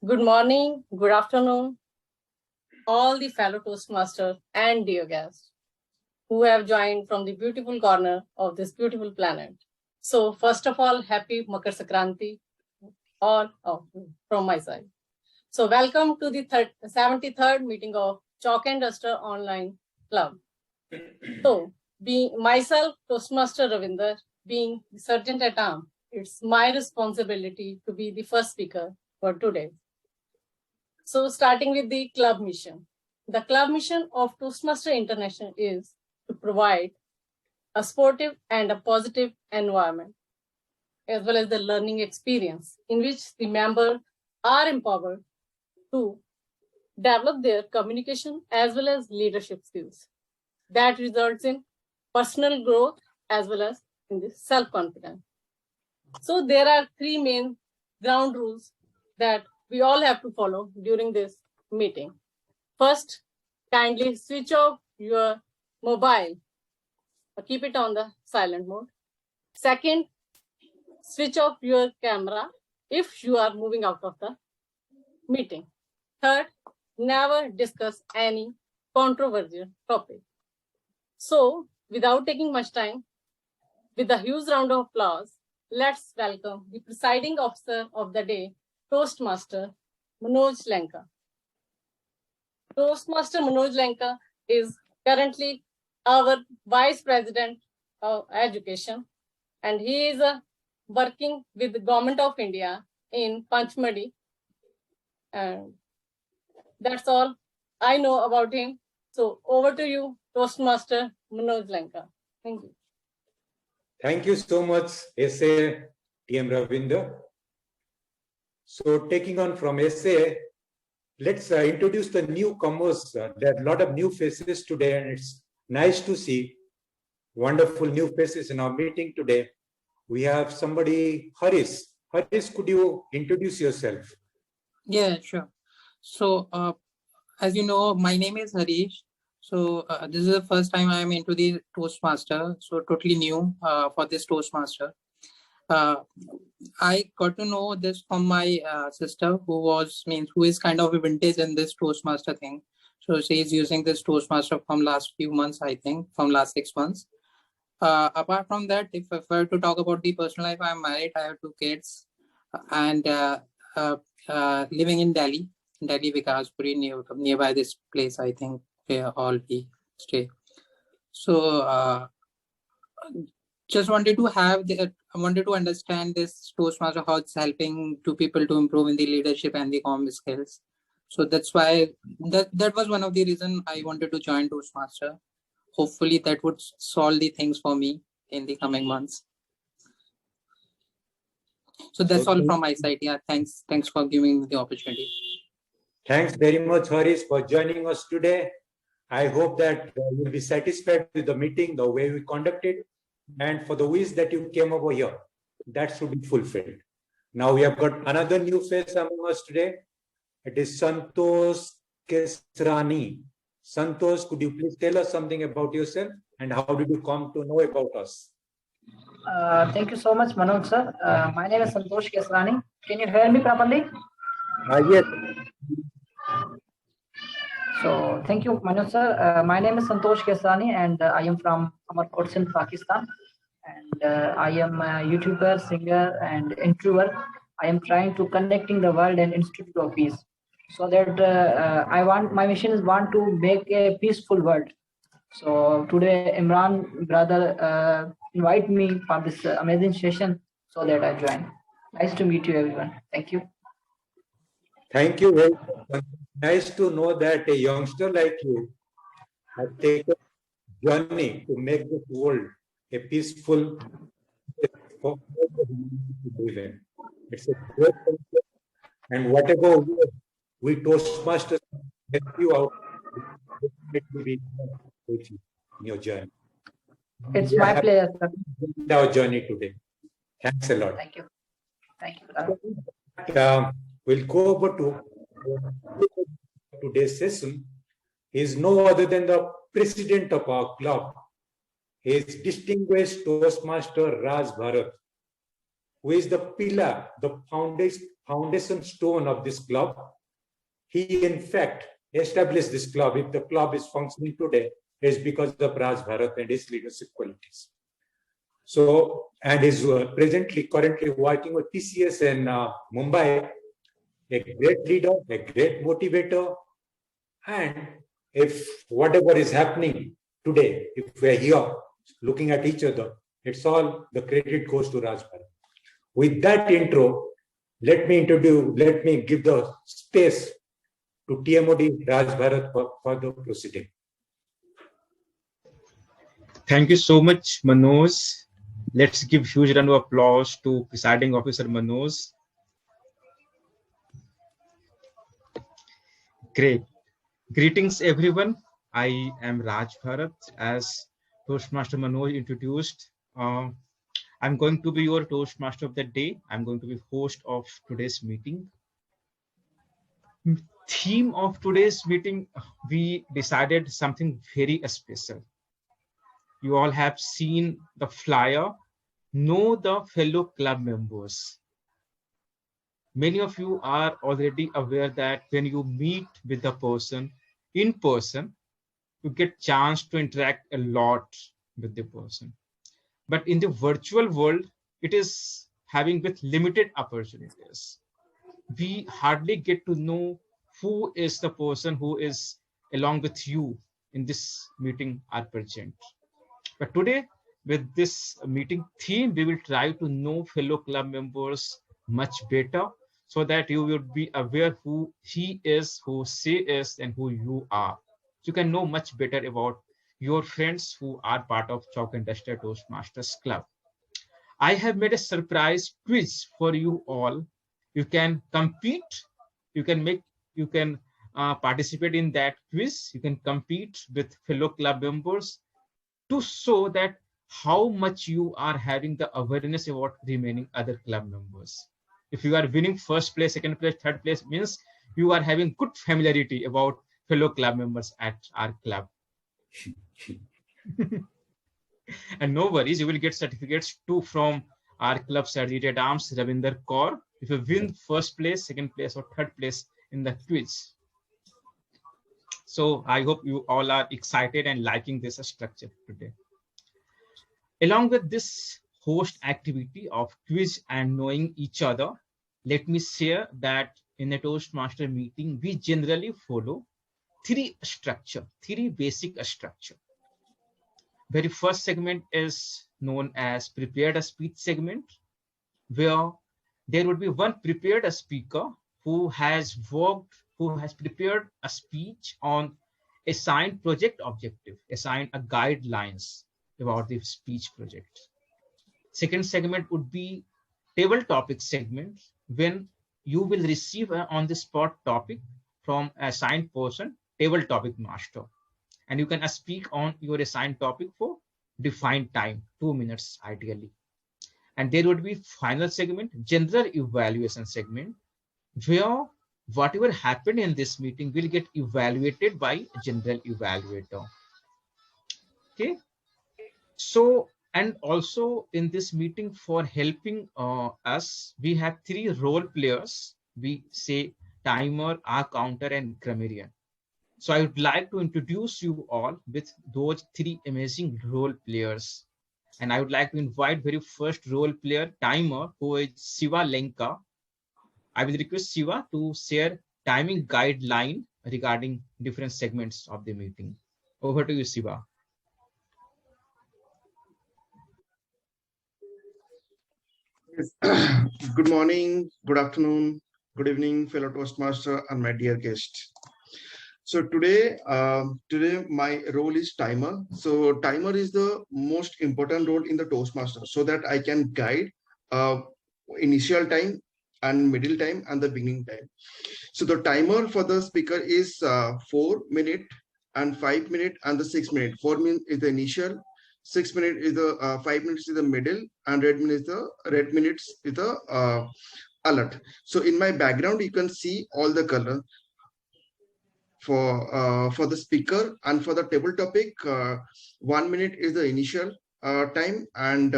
Good morning, good afternoon, all the fellow Toastmasters and dear guests who have joined from the beautiful corner of this beautiful planet. So first of all, happy Makar Sankranti from my side. So welcome to the 73rd meeting of Chalk and Duster Online Club. So being myself, Toastmaster Ravinder, being the Sergeant at Arms, it's my responsibility to be the first speaker for today. So starting with the club mission. The club mission of Toastmaster International is to provide a sportive and a positive environment, as well as the learning experience in which the members are empowered to develop their communication as well as leadership skills. That results in personal growth as well as in the self-confidence. So there are three main ground rules that we all have to follow during this meeting. First, kindly switch off your mobile or keep it on the silent mode. Second, switch off your camera if you are moving out of the meeting. Third, never discuss any controversial topic. So, without taking much time, with a huge round of applause, let's welcome the presiding officer of the day, Toastmaster Manoj Lenka. Toastmaster Manoj Lenka is currently our Vice President of Education, and he is working with the Government of India in Panchmadi. And that's all I know about him. So over to you, Toastmaster Manoj Lenka. Thank you. Thank you so much, SA DTM Ravinder. So taking on from SA, let's introduce the newcomers. There are a lot of new faces today, and it's nice to see wonderful new faces in our meeting today. We have somebody, Haris. Haris, could you introduce yourself? Yeah, sure. So, as you know, my name is Harish. So this is the first time I'm into the Toastmaster. So totally new for this Toastmaster. I got to know this from my sister, who is kind of a vintage in this Toastmaster thing. So she is using this Toastmaster from last few months, I think, from last 6 months. Apart from that, if I were to talk about the personal life, I'm married. I have 2 kids, and living in Delhi, Vikaraspuri, nearby this place, I think, where all we stay. So just wanted to understand this Toastmaster, how it's helping to people to improve in the leadership and the comm skills. So that's why that was one of the reasons I wanted to join Toastmaster. Hopefully that would solve the things for me in the coming months. So that's all from my side. Yeah, thanks for giving me the opportunity. Thanks very much, Haris, for joining us today. I hope that you'll be satisfied with the meeting, the way we conducted, and for the wish that you came over here. That should be fulfilled. Now we have got another new face among us today. It is Santosh Kesrani. Santosh, could you please tell us something about yourself and how did you come to know about us? Thank you so much, Manoj sir. My name is Santosh Kesrani. Can you hear me properly? Yes. So thank you, Manoj sir. My name is Santosh Kesrani, and I am from Amarkot, Sindh, Pakistan. And I am a YouTuber, singer, and introvert. I am trying to connecting the world and Institute of Peace, so that my mission is to make a peaceful world. So today, Imran brother invite me for this amazing session, so that I join. Nice to meet you, everyone. Thank you. Thank you very much. Nice to know that a youngster like you has taken a journey to make this world a peaceful place for all the humanity to live in. It's a great concept, and whatever we Toastmasters help you out, it will be with you in your journey. It's my pleasure, sir. Our journey today. Thanks a lot. Thank you. Thank you. We'll go over to today's session. He is no other than the president of our club. He is distinguished Toastmaster Raj Bharat, who is the pillar, the foundation stone of this club. He, in fact, established this club. If the club is functioning today, it's because of Raj Bharat and his leadership qualities. So, and is currently working with TCS in Mumbai, a great leader, a great motivator. And if whatever is happening today, if we're here looking at each other, it's all the credit goes to Raj Bharat. With that intro, let me give the space to TMOD Raj Bharat for the proceeding. Thank you so much, Manoj. Let's give huge round of applause to Presiding Officer Manoj. Great. Greetings, everyone. I am Raj Bharat. As Toastmaster Manoj introduced, I'm going to be your Toastmaster of the day. I'm going to be host of today's meeting. Theme of today's meeting, we decided something very special. You all have seen the flyer. Know the fellow club members. Many of you are already aware that when you meet with the person in person, you get chance to interact a lot with the person. But in the virtual world, it is having with limited opportunities. We hardly get to know who is the person who is along with you in this meeting are present. But today, with this meeting theme, we will try to know fellow club members much better so that you will be aware who he is, who she is, and who you are. You can know much better about your friends who are part of Chalk and Duster Toastmasters Club. I have made a surprise quiz for you all. You can compete, you can participate in that quiz. You can compete with fellow club members to show that how much you are having the awareness about remaining other club members. If you are winning first place, second place, third place, means you are having good familiarity about fellow club members at our club. And no worries, you will get certificates too from our club Sergeant at Arms, Ravinder Kaur, if you win first place, second place, or third place in the quiz. So I hope you all are excited and liking this structure today. Along with this host activity of quiz and knowing each other, let me share that in a Toastmaster meeting, we generally follow three basic structure. Very first segment is known as prepared speech segment, where there would be one prepared speaker who has prepared a speech on assigned project objective, assigned a guidelines about the speech project. Second segment would be table topic segment, when you will receive an on-the-spot topic from assigned person, table topic master, and you can speak on your assigned topic for defined time, 2 minutes ideally. And there would be final segment, general evaluation segment, where whatever happened in this meeting will get evaluated by a general evaluator. Okay. So, and also in this meeting for helping us, we have three role players. We say timer, our counter, and grammarian. So I would like to introduce you all with those three amazing role players. And I would like to invite very first role player, timer, who is Siva Lenka. I will request Siva to share timing guideline regarding different segments of the meeting. Over to you, Siva. Good morning, good afternoon, good evening, fellow Toastmaster and my dear guest. So today my role is timer. So timer is the most important role in the Toastmaster, so that I can guide initial time and middle time and the beginning time. So the timer for the speaker is 4 minutes and 5 minutes and the 6 minutes. 4 minutes is the initial, 6 minutes is the 5 minutes is the middle, and red minutes is the alert. So in my background you can see all the color for the speaker, and for the table topic 1 minute is the initial, time, and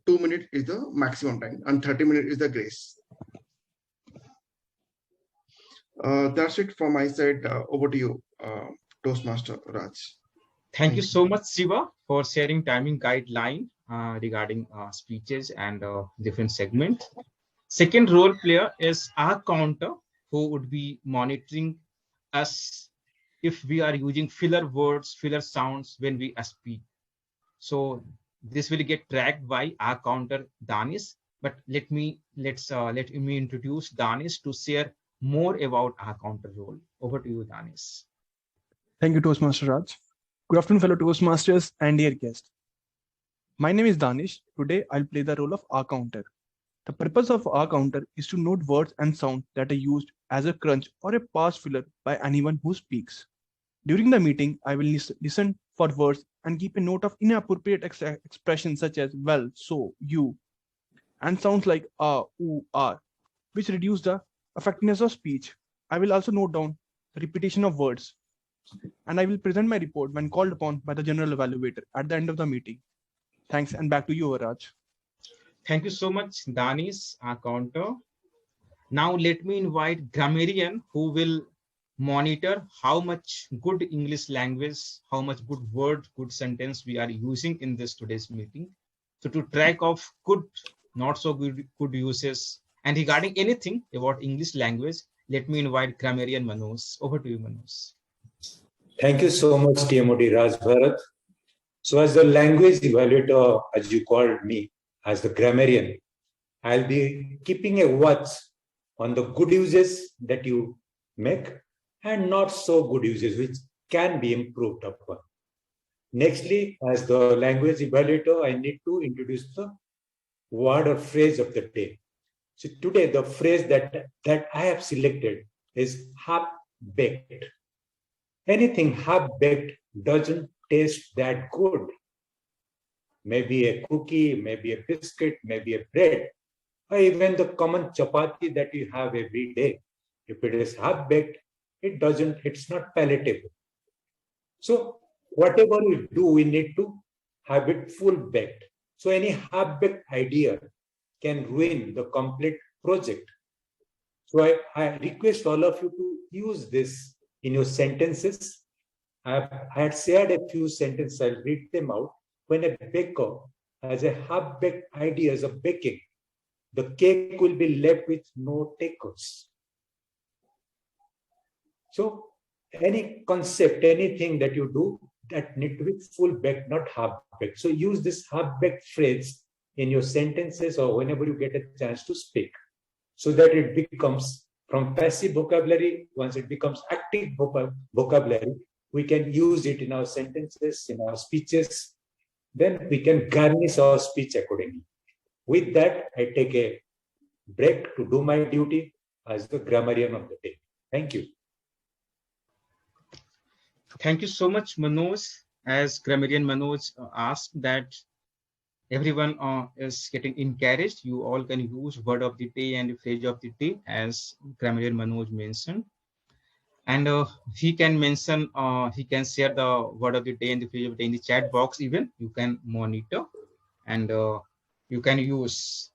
2 minutes is the maximum time, and 30 minutes is the grace. That's it from my side. Over to you, Toastmaster Raj. Thank you so much, Siva, for sharing timing guideline regarding speeches and different segments. Second role player is our counter, who would be monitoring us if we are using filler words, filler sounds when we speak. So this will get tracked by our counter Danish. But let me introduce Danish to share more about our counter role. Over to you, Danish. Thank you, Toastmaster Raj. Good afternoon, fellow Toastmasters and dear guests. My name is Danish. Today, I'll play the role of R counter. The purpose of R counter is to note words and sounds that are used as a crunch or a pause filler by anyone who speaks. During the meeting, I will listen for words and keep a note of inappropriate expressions such as well, so, you, and sounds like ooh, which reduce the effectiveness of speech. I will also note down the repetition of words, and I will present my report when called upon by the general evaluator at the end of the meeting. Thanks, and back to you, Raj. Thank you so much, Danish, our counter. Now let me invite grammarian, who will monitor how much good English language, how much good word, good sentence we are using in this today's meeting. So to track of good, not so good uses, and regarding anything about English language, let me invite grammarian Manoj. Over to you, Manoj. Thank you so much, TMOD Raj Bharat. So as the language evaluator, as you called me, as the grammarian, I'll be keeping a watch on the good uses that you make and not so good uses, which can be improved upon. Nextly, as the language evaluator, I need to introduce the word or phrase of the day. So today, the phrase that I have selected is half-baked. Anything half-baked doesn't taste that good. Maybe a cookie, maybe a biscuit, maybe a bread, or even the common chapati that you have every day. If it is half-baked, it's not palatable. So whatever we do, we need to have it full-baked. So any half-baked idea can ruin the complete project. So I request all of you to use this in your sentences. I had shared a few sentences, I'll read them out. When a baker has a half-baked ideas of baking, the cake will be left with no takers. So any concept, anything that you do, that need to be full-baked, not half-baked. So use this half-baked phrase in your sentences or whenever you get a chance to speak, so that it becomes from passive vocabulary, once it becomes active vocabulary, we can use it in our sentences, in our speeches. Then we can garnish our speech accordingly. With that, I take a break to do my duty as the grammarian of the day. Thank you. Thank you so much, Manoj. As grammarian Manoj asked that everyone is getting encouraged. You all can use word of the day and the phrase of the day, as grammarian Manoj mentioned. And he can mention, he can share the word of the day and the phrase of the day in the chat box. Even you can monitor and you can use.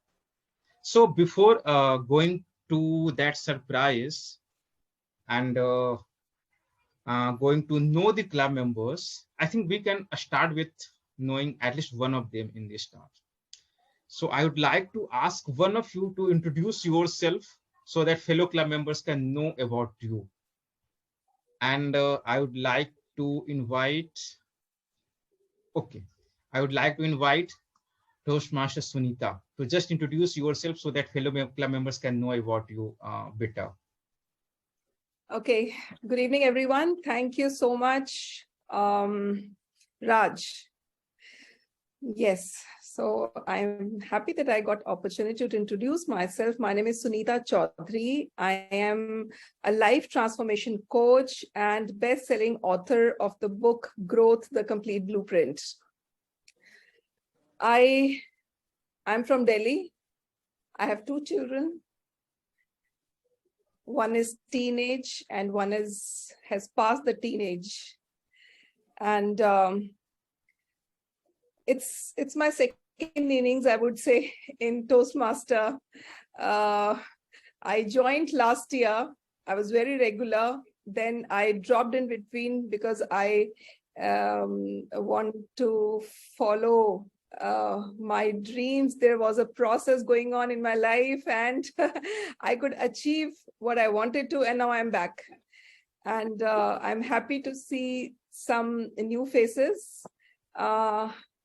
So before going to that surprise and going to know the club members, I think we can start with knowing at least one of them in the start. So I would like to ask one of you to introduce yourself so that fellow club members can know about you. And I would like to invite, Toastmaster Sunita to just introduce yourself so that fellow club members can know about you better. Okay, good evening, everyone. Thank you so much, Raj. Yes, so I'm happy that I got opportunity to introduce myself. My name is Sunita Chaudhary. I am a life transformation coach and best-selling author of the book Growth, the Complete Blueprint. I'm from Delhi. I have 2 children. One is teenage and one has passed the teenage. And it's my second innings, I would say, in Toastmaster. I joined last year. I was very regular. Then I dropped in between because I want to follow my dreams. There was a process going on in my life, and I could achieve what I wanted to, and now I'm back. And I'm happy to see some new faces.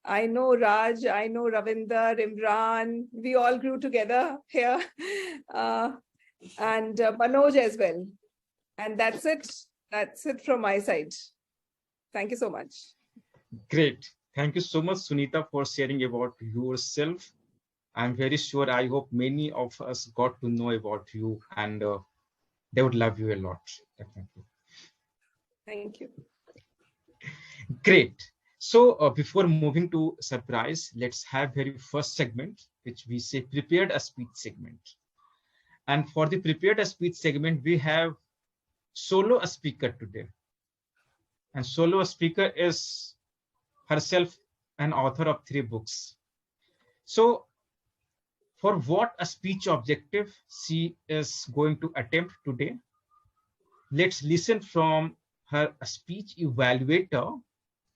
I know Raj, I know Ravinder, Imran, we all grew together here, and Manoj as well. And that's it from my side. Thank you so much. Great. Thank you so much, Sunita, for sharing about yourself. I'm very sure, I hope many of us got to know about you, and they would love you a lot, definitely. Thank you. Great. So before moving to surprise, let's have very first segment, which we say prepared a speech segment. And for the prepared a speech segment, we have solo a speaker today. And solo a speaker is herself an author of 3 books. So for what a speech objective she is going to attempt today, let's listen from her speech evaluator,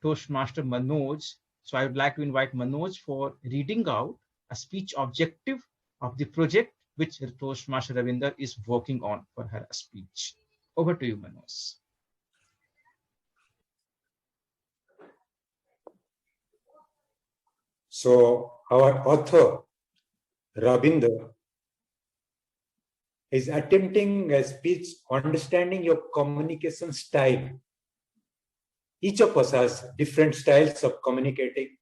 Toastmaster Manoj. So I would like to invite Manoj for reading out a speech objective of the project which Toastmaster Ravinder is working on for her speech. Over to you, Manoj. So our author, Ravinder, is attempting a speech understanding your communication style. Each of us has different styles of communicating.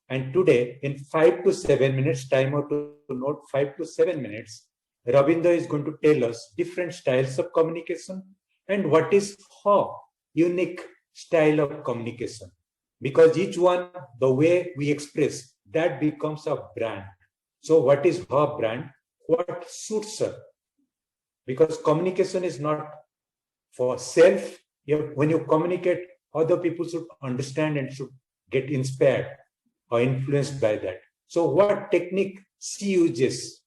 And today, in 5 to 7 minutes, timer to note 5 to 7 minutes, Ravinder is going to tell us different styles of communication and what is her unique style of communication. Because each one, the way we express, that becomes a brand. So what is her brand? What suits her? Because communication is not for self. When you communicate, other people should understand and should get inspired or influenced by that. So what technique she uses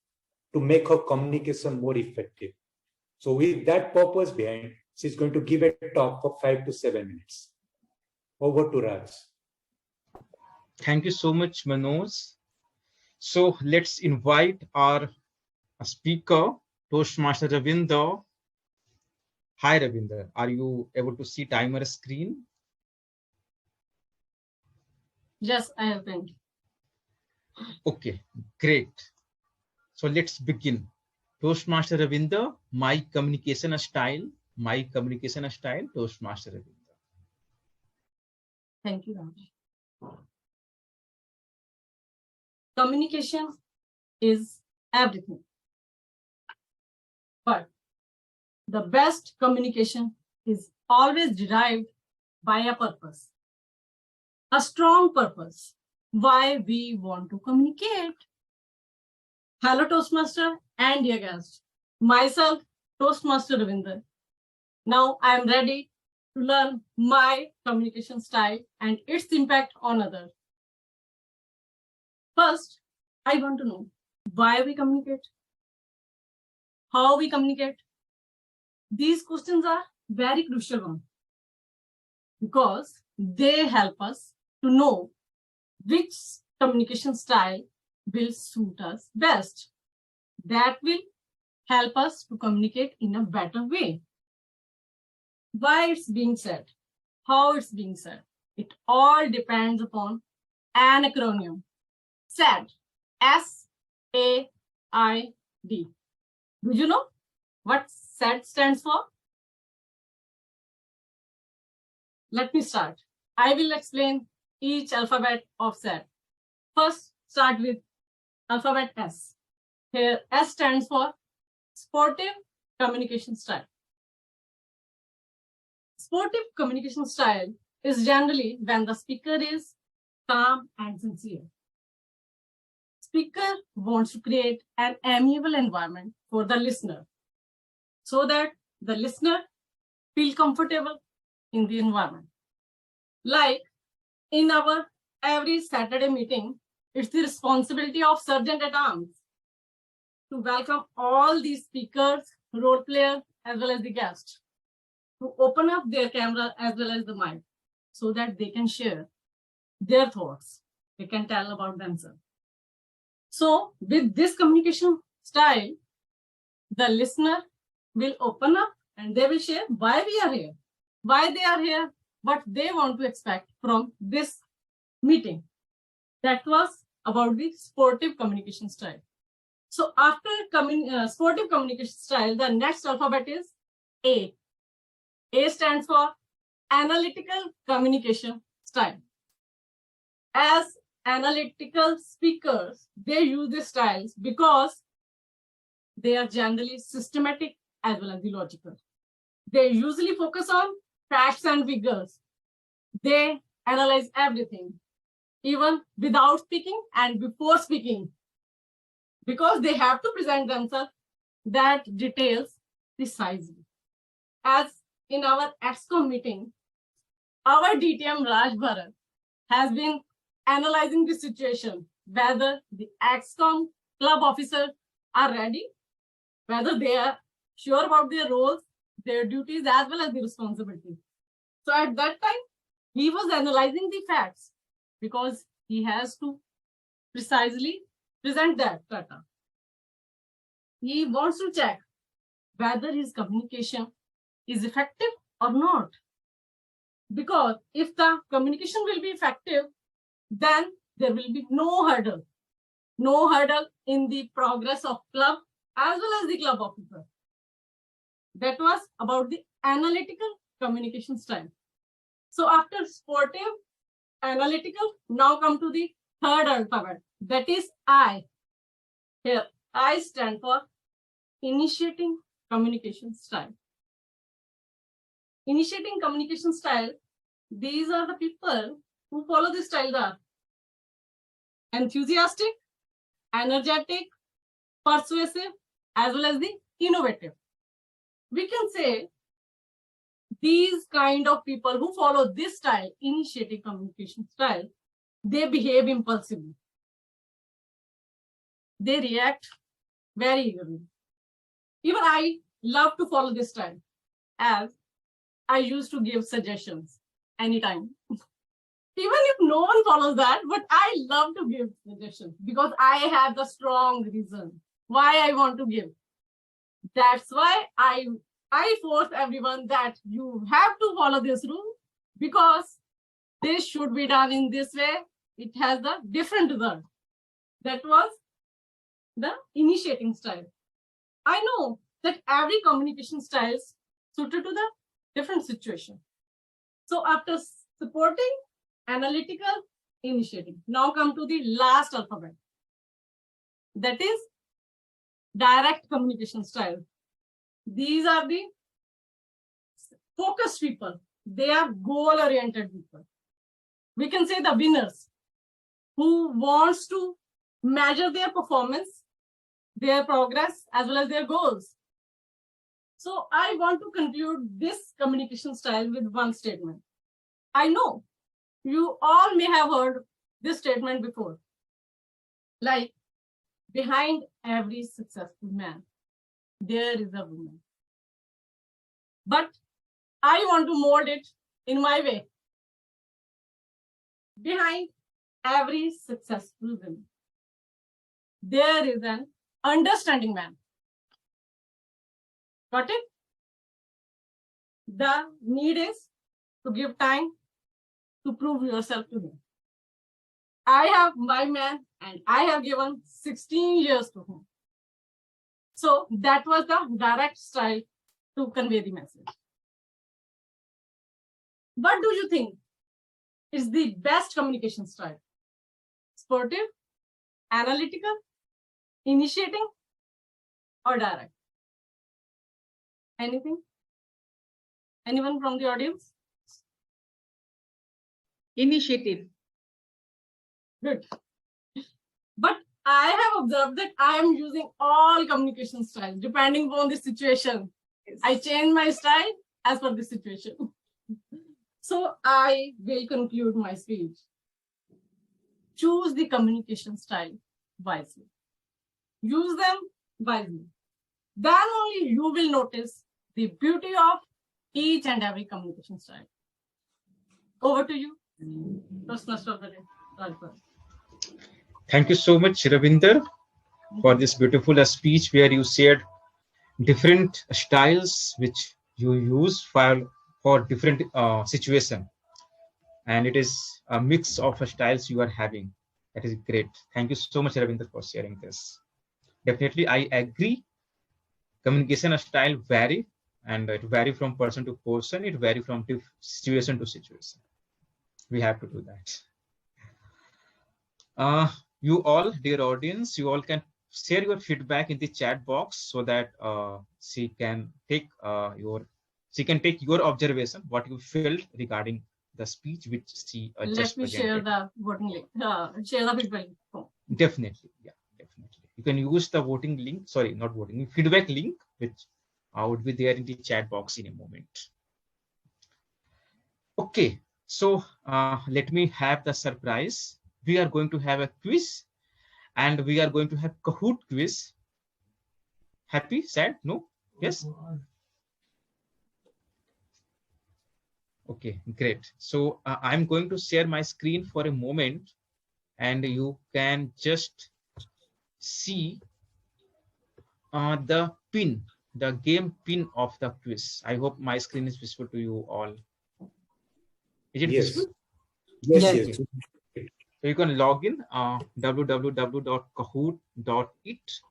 to make her communication more effective? So with that purpose behind, she's going to give a talk for 5 to 7 minutes. Over to Raj. Thank you so much, Manoj. So let's invite our speaker, Toastmaster Ravinder. Hi, Ravinder. Are you able to see timer screen? Yes, I have been. Okay, great. So let's begin. Toastmaster Ravinder, my communication style, Toastmaster Ravinder. Thank you, Raj. Communication is everything. But the best communication is always derived by a purpose. A strong purpose. Why we want to communicate. Hello, Toastmaster and dear guest. Myself, Toastmaster Ravinder. Now I am ready to learn my communication style and its impact on others. First, I want to know why we communicate, how we communicate. These questions are very crucial ones because they help us to know which communication style will suit us best. That will help us to communicate in a better way. Why it's being said, how it's being said, it all depends upon an acronym. SAID, S-A-I-D. Do you know what SAID stands for? Let me start. I will explain each alphabet of SAID. First, start with alphabet S. Here, S stands for Sportive Communication Style. Sportive communication style is generally when the speaker is calm and sincere. Speaker wants to create an amiable environment for the listener so that the listener feel comfortable in the environment. Like in our every Saturday meeting, it's the responsibility of Sergeant at Arms to welcome all these speakers, role players, as well as the guests, to open up their camera as well as the mic so that they can share their thoughts. They can tell about themselves. So with this communication style, the listener will open up and they will share why we are here, why they are here, what they want to expect from this meeting. That was about the sportive communication style. So after sportive communication style, the next alphabet is A. A stands for analytical communication style. As analytical speakers, they use these styles because they are generally systematic as well as the logical. They usually focus on facts and figures. They analyze everything, even without speaking and before speaking, because they have to present themselves that details precisely. As in our EXCOM meeting, our DTM Raj Bharat has been analyzing the situation, whether the EXCOM club officers are ready, whether they are sure about their roles, their duties, as well as the responsibilities. So at that time, he was analyzing the facts because he has to precisely present that data. He wants to check whether his communication is effective or not. Because if the communication will be effective, then there will be no hurdle in the progress of club as well as the club officer. That was about the analytical communication style. So after sportive, analytical, now come to the third alphabet, that is I. Here, I stand for initiating communication style. Initiating communication style, these are the people who follow this style. They are enthusiastic, energetic, persuasive, as well as the innovative. We can say these kind of people who follow this style, initiating communication style, they behave impulsively. They react very eagerly. Even I love to follow this style, as I used to give suggestions anytime. Even if no one follows that, but I love to give suggestions because I have the strong reason why I want to give. That's why I force everyone that you have to follow this rule because this should be done in this way. It has the different result. That was the initiating style. I know that every communication style is suited to the different situation. So after supporting, analytical, initiating, now come to the last alphabet. That is direct communication style. These are the focused people. They are goal-oriented people. We can say the winners who wants to measure their performance, their progress, as well as their goals. So I want to conclude this communication style with one statement. I know you all may have heard this statement before, like, behind every successful man, there is a woman. But I want to mold it in my way. Behind every successful woman, there is an understanding man. Got it? The need is to give time to prove yourself to him. I have my man and I have given 16 years to him. So that was the direct style to convey the message. What do you think is the best communication style? Sportive, analytical, initiating, or direct? Anything? Anyone from the audience? Initiative. Good. But I have observed that I am using all communication styles depending upon the situation. Yes. I change my style as per the situation. So I will conclude my speech. choose the communication style wisely. Use them wisely. Then only you will notice the beauty of each and every communication style. Over to you, Toastmaster of the day, Raj Bharat. Thank you so much, Ravinder, for this beautiful speech where you shared different styles which you use for different situation, and it is a mix of styles you are having. That is great. Thank you so much, Ravinder, for sharing this. Definitely, I agree. Communication style vary, and it vary from person to person. It vary from situation to situation. We have to do that. You all, dear audience, you all can share your feedback in the chat box so that she can take your observation, what you felt regarding the speech which she just presented. Share the voting link. Share the feedback link. Definitely, yeah, definitely. You can use the voting link. Sorry, not voting. Feedback link, which would be there in the chat box in a moment. Okay, so let me have the surprise. We are going to have a quiz, and we are going to have Kahoot quiz. Happy? Sad? No? Yes? Okay, great. So I'm going to share my screen for a moment, and you can just see the pin, the game pin of the quiz. I hope my screen is visible to you all. Is it visible? Yes. So you can log in www.kahoot.it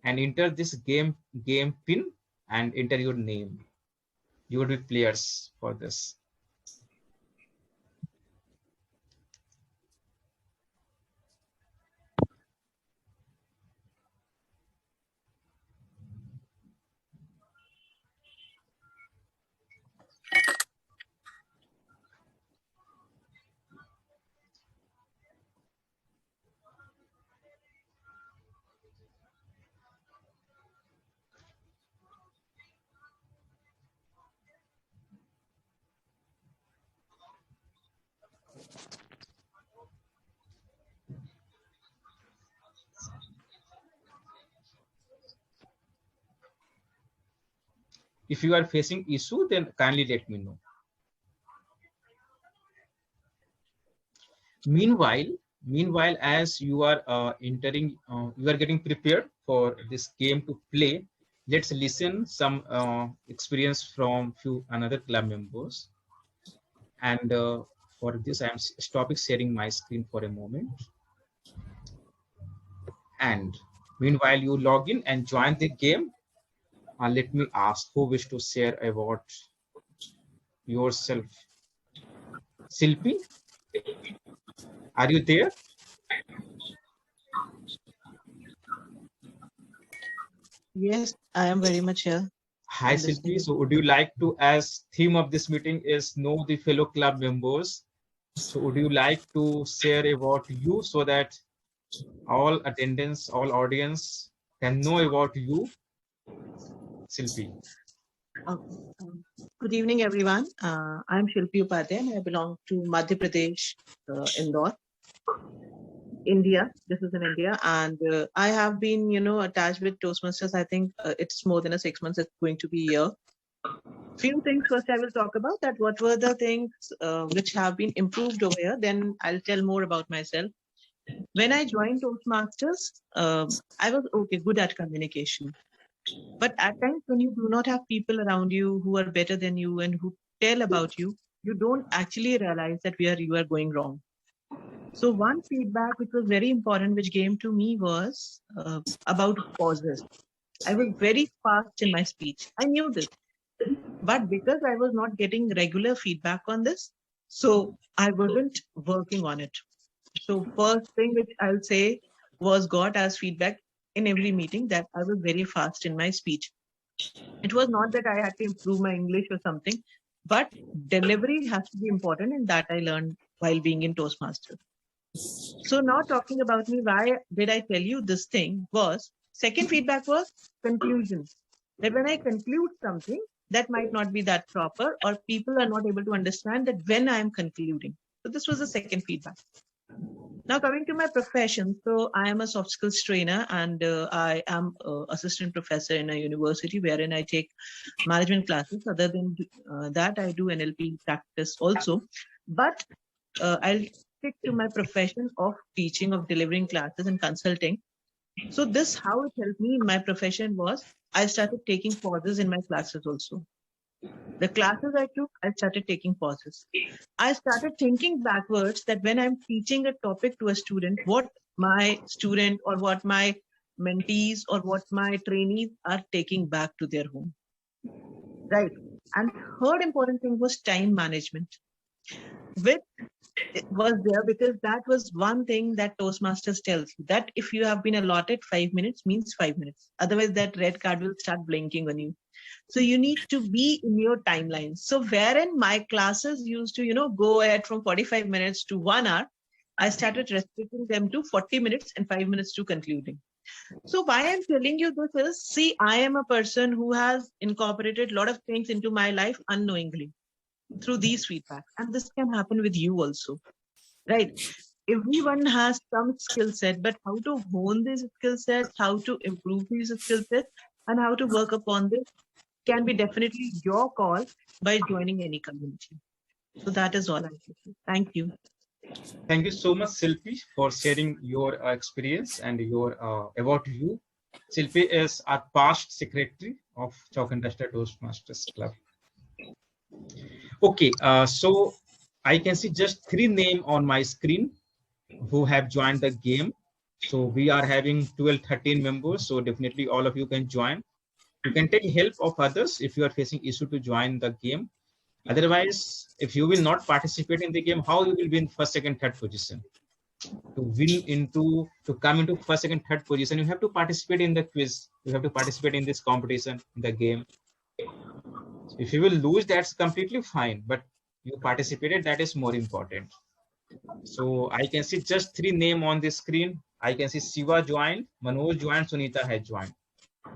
and enter this game pin and enter your name. You will be players for this. If you are facing issue, then kindly let me know. Meanwhile, as you are entering, you are getting prepared for this game to play. Let's listen some experience from few another club members. And for this, I am stopping sharing my screen for a moment. And meanwhile, you log in and join the game. Let me ask who wish to share about yourself. Silpi, are you there? Yes, I am very much here. Hi, Silpi. So would you like to, as theme of this meeting is know the fellow club members. So would you like to share about you so that all attendants, all audience can know about you? Silpi. Good evening, everyone. I'm Shilpi Upadhyay and I belong to Madhya Pradesh, Indore, India. This is in India. And I have been, attached with Toastmasters. I think it's more than 6 months. It's going to be a year. Few things first I will talk about that. What were the things which have been improved over here? Then I'll tell more about myself. When I joined Toastmasters, I was good at communication. But at times when you do not have people around you who are better than you and who tell about you, you don't actually realize that you are going wrong. So one feedback which was very important, which came to me was about pauses. I was very fast in my speech. I knew this. But because I was not getting regular feedback on this, so I wasn't working on it. So first thing which I'll say was got as feedback in every meeting that I was very fast in my speech. It was not that I had to improve my English or something, but delivery has to be important, and that I learned while being in Toastmasters. So now talking about me, why did I tell you this thing was, second feedback was conclusion. That when I conclude something, that might not be that proper, or people are not able to understand that when I am concluding. So this was the second feedback. Now coming to my profession, so I am a soft skills trainer and I am assistant professor in a university wherein I take management classes. Other than that, I do NLP practice also. But I'll stick to my profession of teaching, of delivering classes and consulting. So this, how it helped me in my profession was I started taking pauses in my classes also. The classes I took, I started taking pauses. I started thinking backwards that when I'm teaching a topic to a student, what my student or what my mentees or what my trainees are taking back to their home. Right. And third important thing was time management, which was there because that was one thing that Toastmasters tells you, that if you have been allotted 5 minutes means 5 minutes. Otherwise that red card will start blinking on you. So you need to be in your timeline. So wherein my classes used to, go ahead from 45 minutes to 1 hour, I started restricting them to 40 minutes and 5 minutes to concluding. So why I'm telling you this is, see, I am a person who has incorporated a lot of things into my life unknowingly through these feedbacks. And this can happen with you also, right? Everyone has some skill set, but how to hone these skill sets, how to improve these skill sets, and how to work upon this can be definitely your call by joining any community. So that is all I can say. Thank you. Thank you so much, Silpi, for sharing your experience and your about you. Silpi is our past secretary of Chalk and Duster Toastmasters Club. Okay, so I can see just 3 names on my screen who have joined the game. So we are having 12, 13 members. So definitely all of you can join. You can take help of others if you are facing issue to join the game. Otherwise, if you will not participate in the game, how you will be in first, second, third position? To come into first, second, third position, you have to participate in the quiz. You have to participate in this competition, in the game. So if you will lose, that's completely fine. But you participated, that is more important. So I can see just 3 names on the screen. I can see Siva joined, Manoj joined, Sunita has joined.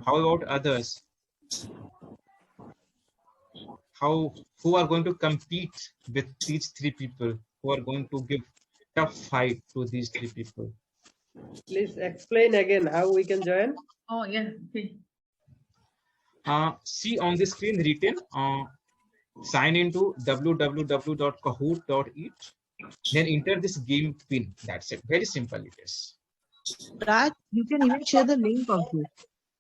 How about others? Who are going to compete with these 3 people? Who are going to give tough fight to these 3 people? Please explain again how we can join. Oh yeah. Okay. See on the screen written, sign into www.kahoot.it. Then enter this game pin. That's it. Very simple it is. Raj, you can even share the link of this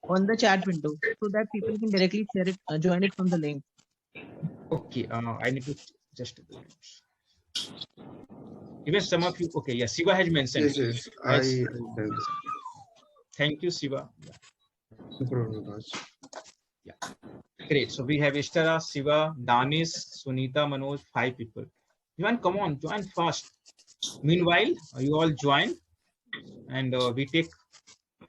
on the chat window so that people can directly share it, join it from the link. Okay, I need to just even some of you. Okay, yeah, Siva has mentioned. Yes. Thank you, Siva. No problem, Raj. Yeah, great. So we have Ishtara, Siva, Danish, Sunita, Manoj, 5 people. Join, come on, join fast. Meanwhile, you all join, and we take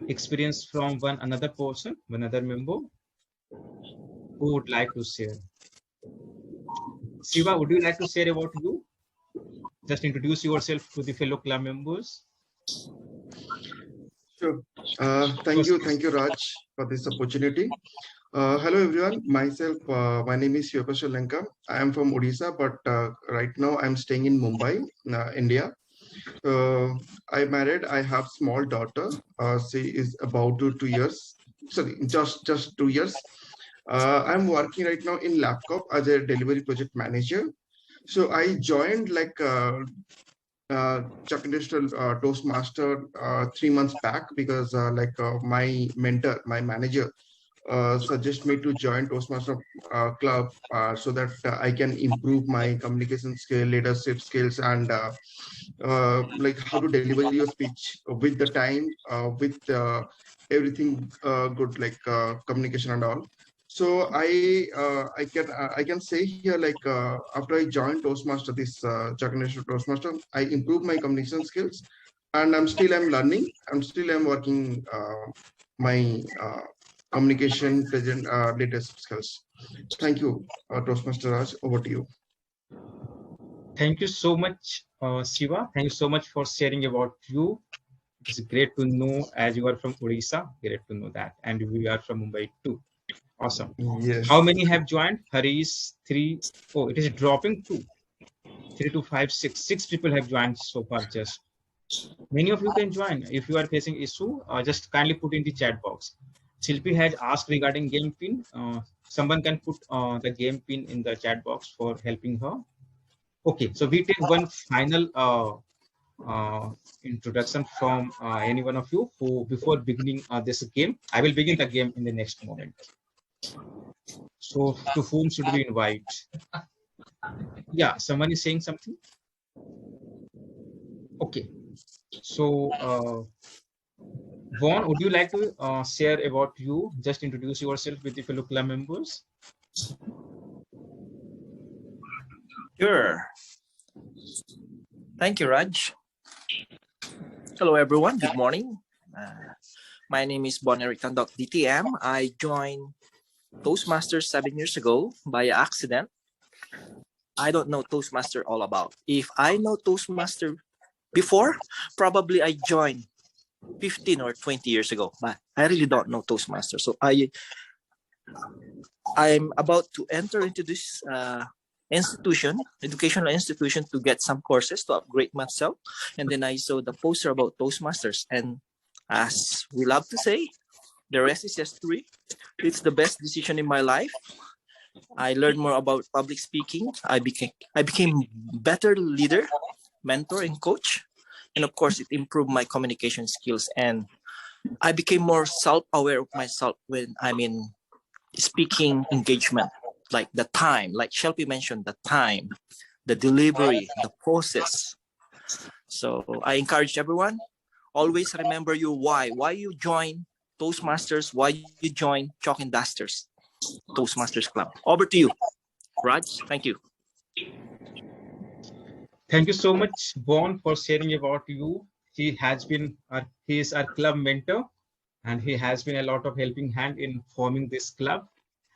experience from one another person, one other member who would like to share. Siva, would you like to share about you? Just introduce yourself to the fellow club members. Sure. Thank you, Raj, for this opportunity. Hello, everyone. Myself, my name is Yoga Lanka. I am from Odisha, but right now I'm staying in Mumbai, India. I'm married. I have small daughter. She is about 2 years. Sorry, just 2 years. I'm working right now in Laptop as a delivery project manager. So I joined like Chuck Industrial Toastmaster 3 months back because my mentor, my manager, suggest me to join Toastmaster club so that I can improve my communication skill, leadership skills, and like how to deliver your speech with the time, with everything good, like communication and all. So I can say here, like after I joined Toastmaster, this Chuck Industrial Toastmaster, I improved my communication skills, and I'm learning. I'm working my communication, present leadership skills. Thank you, Toastmaster Raj. Over to you. Thank you so much, Siva. Thank you so much for sharing about you. It's great to know, as you are from Odisha. Great to know that, and we are from Mumbai too. Awesome. Yes. How many have joined? Harish, 3. Oh, it is dropping 2. 3 to 5, 6. 6 people have joined so far. Just Many of you can join. If you are facing issue, just kindly put in the chat box. Shilpi has asked regarding game pin. Someone can put the game pin in the chat box for helping her. Okay, so we take one final introduction from any one of you who, before beginning this game. I will begin the game in the next moment. So to whom should we invite? Yeah, someone is saying something. Okay, so Vaughn, would you like to share about you? Just introduce yourself with the fellow club members. Sure. Thank you, Raj. Hello, everyone. Good morning. My name is Bon Eric Tandok DTM. I joined Toastmasters 7 years ago by accident. I don't know Toastmaster all about. If I know Toastmaster before, probably I joined 15 or 20 years ago, but I really don't know Toastmaster. So I'm about to enter into this educational institution to get some courses to upgrade myself. And then I saw the poster about Toastmasters. And as we love to say, the rest is history. It's the best decision in my life. I learned more about public speaking. I became better leader, mentor, and coach. And of course, it improved my communication skills. And I became more self-aware of myself when I'm in speaking engagement, like the time, like Shelby mentioned, the time, the delivery, the process. So I encourage everyone, always remember your why you join Toastmasters, why you join Chalk and Dusters Toastmasters Club. Over to you, Raj. Thank you. Thank you so much, Vaughn, for sharing about you. He is our club mentor, and he has been a lot of helping hand in forming this club.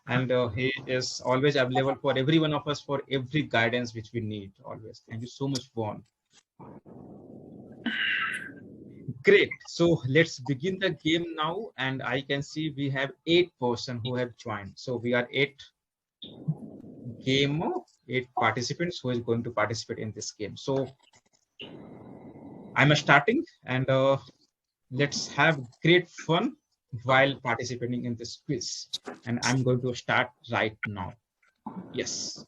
And he is always available for every one of us for every guidance which we need always. Thank you so much, Vaughn. Great. So let's begin the game now. And I can see we have 8 persons who have joined. So we are 8 participants who is going to participate in this game. So I'm starting, and let's have great fun while participating in this quiz. And I'm going to start right now. Yes.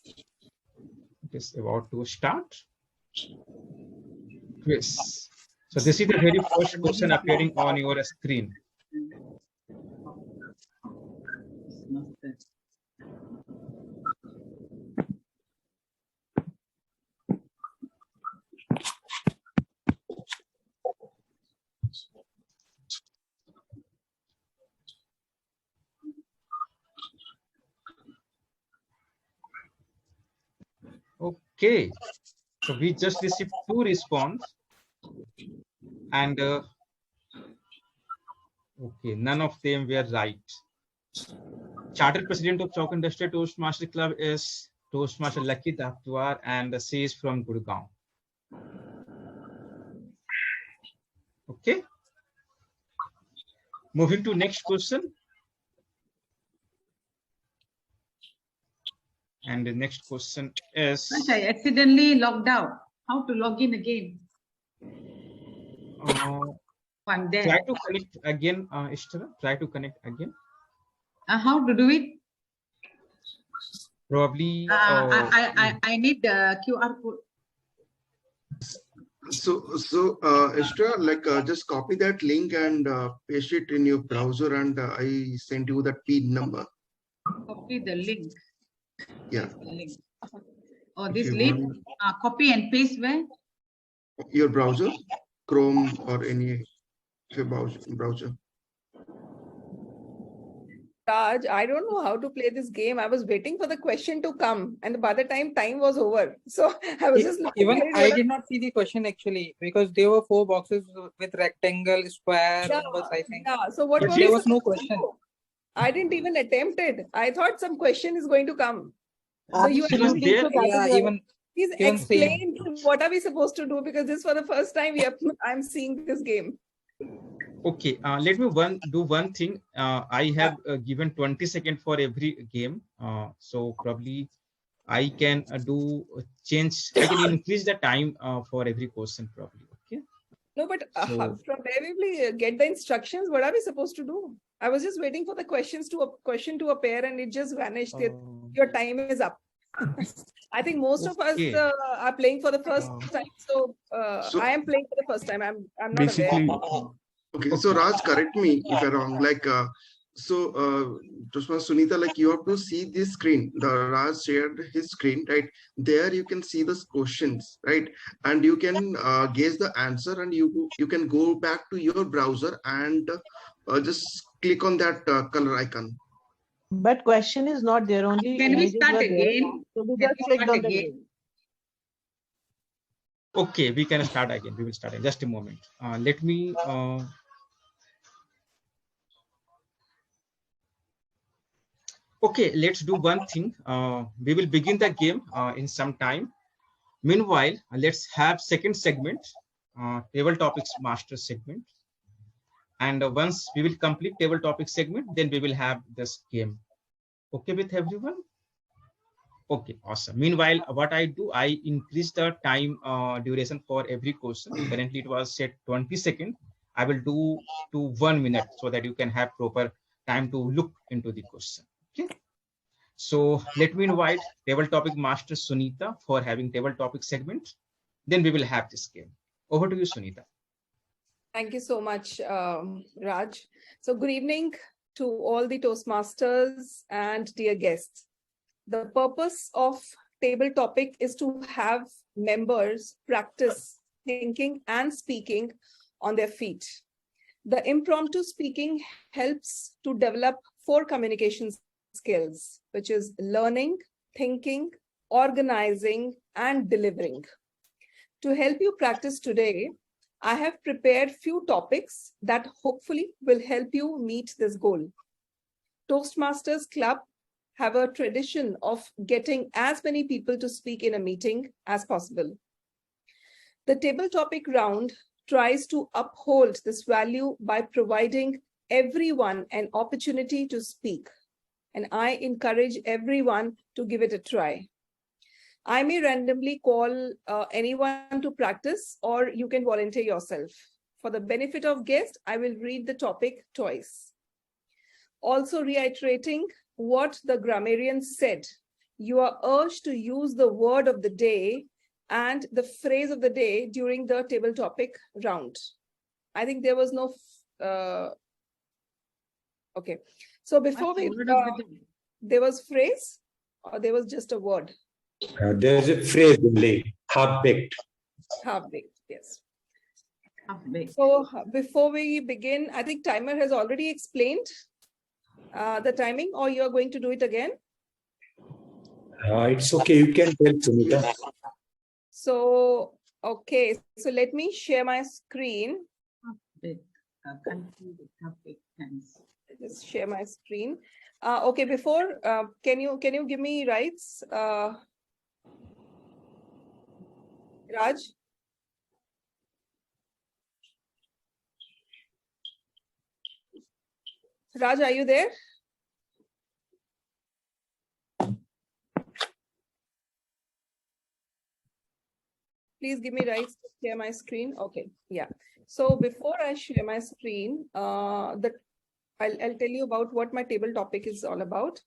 It is about to start. Quiz. So this is the very first question appearing on your screen. Okay, so we just received 2 responses, and okay, none of them were right. Chartered President of Chalk Industry Toastmaster Club is Toastmaster Lucky Daftwar, and she is from Gurgaon. Okay. Moving to next question. And the next question is... I accidentally logged out. How to log in again? I'm there. Try to connect again, Ishtara. Try to connect again. How to do it? Probably... I need the QR code. So Esther, like just copy that link and paste it in your browser, and I send you that PIN number. Copy the link. Yeah. The link. Oh, this link. Copy and paste where? Your browser, Chrome or any browser. Raj, I don't know how to play this game. I was waiting for the question to come, and by the time was over, so I was just looking. Even I did not see the question actually, because there were 4 boxes with rectangle, square, numbers, I think. Yeah. So what? But there was no question. I didn't even attempt it. I thought some question is going to come. So you please explain what are we supposed to do, because this for the first time I'm seeing this game. Okay, let me do one thing. I have given 20 seconds for every game. So probably I can change. I can increase the time for every question probably. Okay. No, but So from where will we get the instructions? What are we supposed to do? I was just waiting for the question to appear, and it just vanished. Your time is up. I think most of us okay. are playing for the first time, so I am playing for the first time. I'm not Basically, aware. Okay, so Raj, correct me if I'm wrong. Toastmaster Sunita, like you have to see this screen. The Raj shared his screen, right? There you can see the questions, right? And you can guess the answer, and you can go back to your browser and just click on that color icon. But question is not there, only Can we images start were there. again? So we Can just we clicked start on the again? game. Okay, we can start again. We will start in just a moment. Let me. Okay, let's do one thing. We will begin the game in some time. Meanwhile, let's have second segment, table topics master segment. And once we will complete table topic segment, then we will have this game. Okay with everyone? Okay, awesome. Meanwhile, what I do, I increase the time duration for every question. Currently, it was set 20 seconds. I will do to 1 minute so that you can have proper time to look into the question. Okay. So let me invite table topic master Sunita for having table topic segment. Then we will have this game. Over to you, Sunita. Thank you so much, Raj. So good evening to all the Toastmasters and dear guests. The purpose of table topic is to have members practice thinking and speaking on their feet. The impromptu speaking helps to develop 4 communication skills, which is learning, thinking, organizing, and delivering. To help you practice today, I have prepared few topics that hopefully will help you meet this goal. Toastmasters Club have a tradition of getting as many people to speak in a meeting as possible. The table topic round tries to uphold this value by providing everyone an opportunity to speak, and I encourage everyone to give it a try. I may randomly call anyone to practice, or you can volunteer yourself. For the benefit of guests, I will read the topic twice. Also reiterating what the grammarian said, you are urged to use the word of the day and the phrase of the day during the table topic round. I think there was no... okay. So before we... there was phrase or there was just a word? There's a phrase only, half-baked. Half-baked, yes. Half-baked. So before we begin, I think timer has already explained the timing, or you're going to do it again? It's okay, you can tell Sunita. So, okay, so let me share my screen. Just share my screen. Okay, before, can you give me rights? Raj? Raj, are you there? Please give me rights to share my screen. Okay, yeah. So before I share my screen, I'll tell you about what my table topic is all about.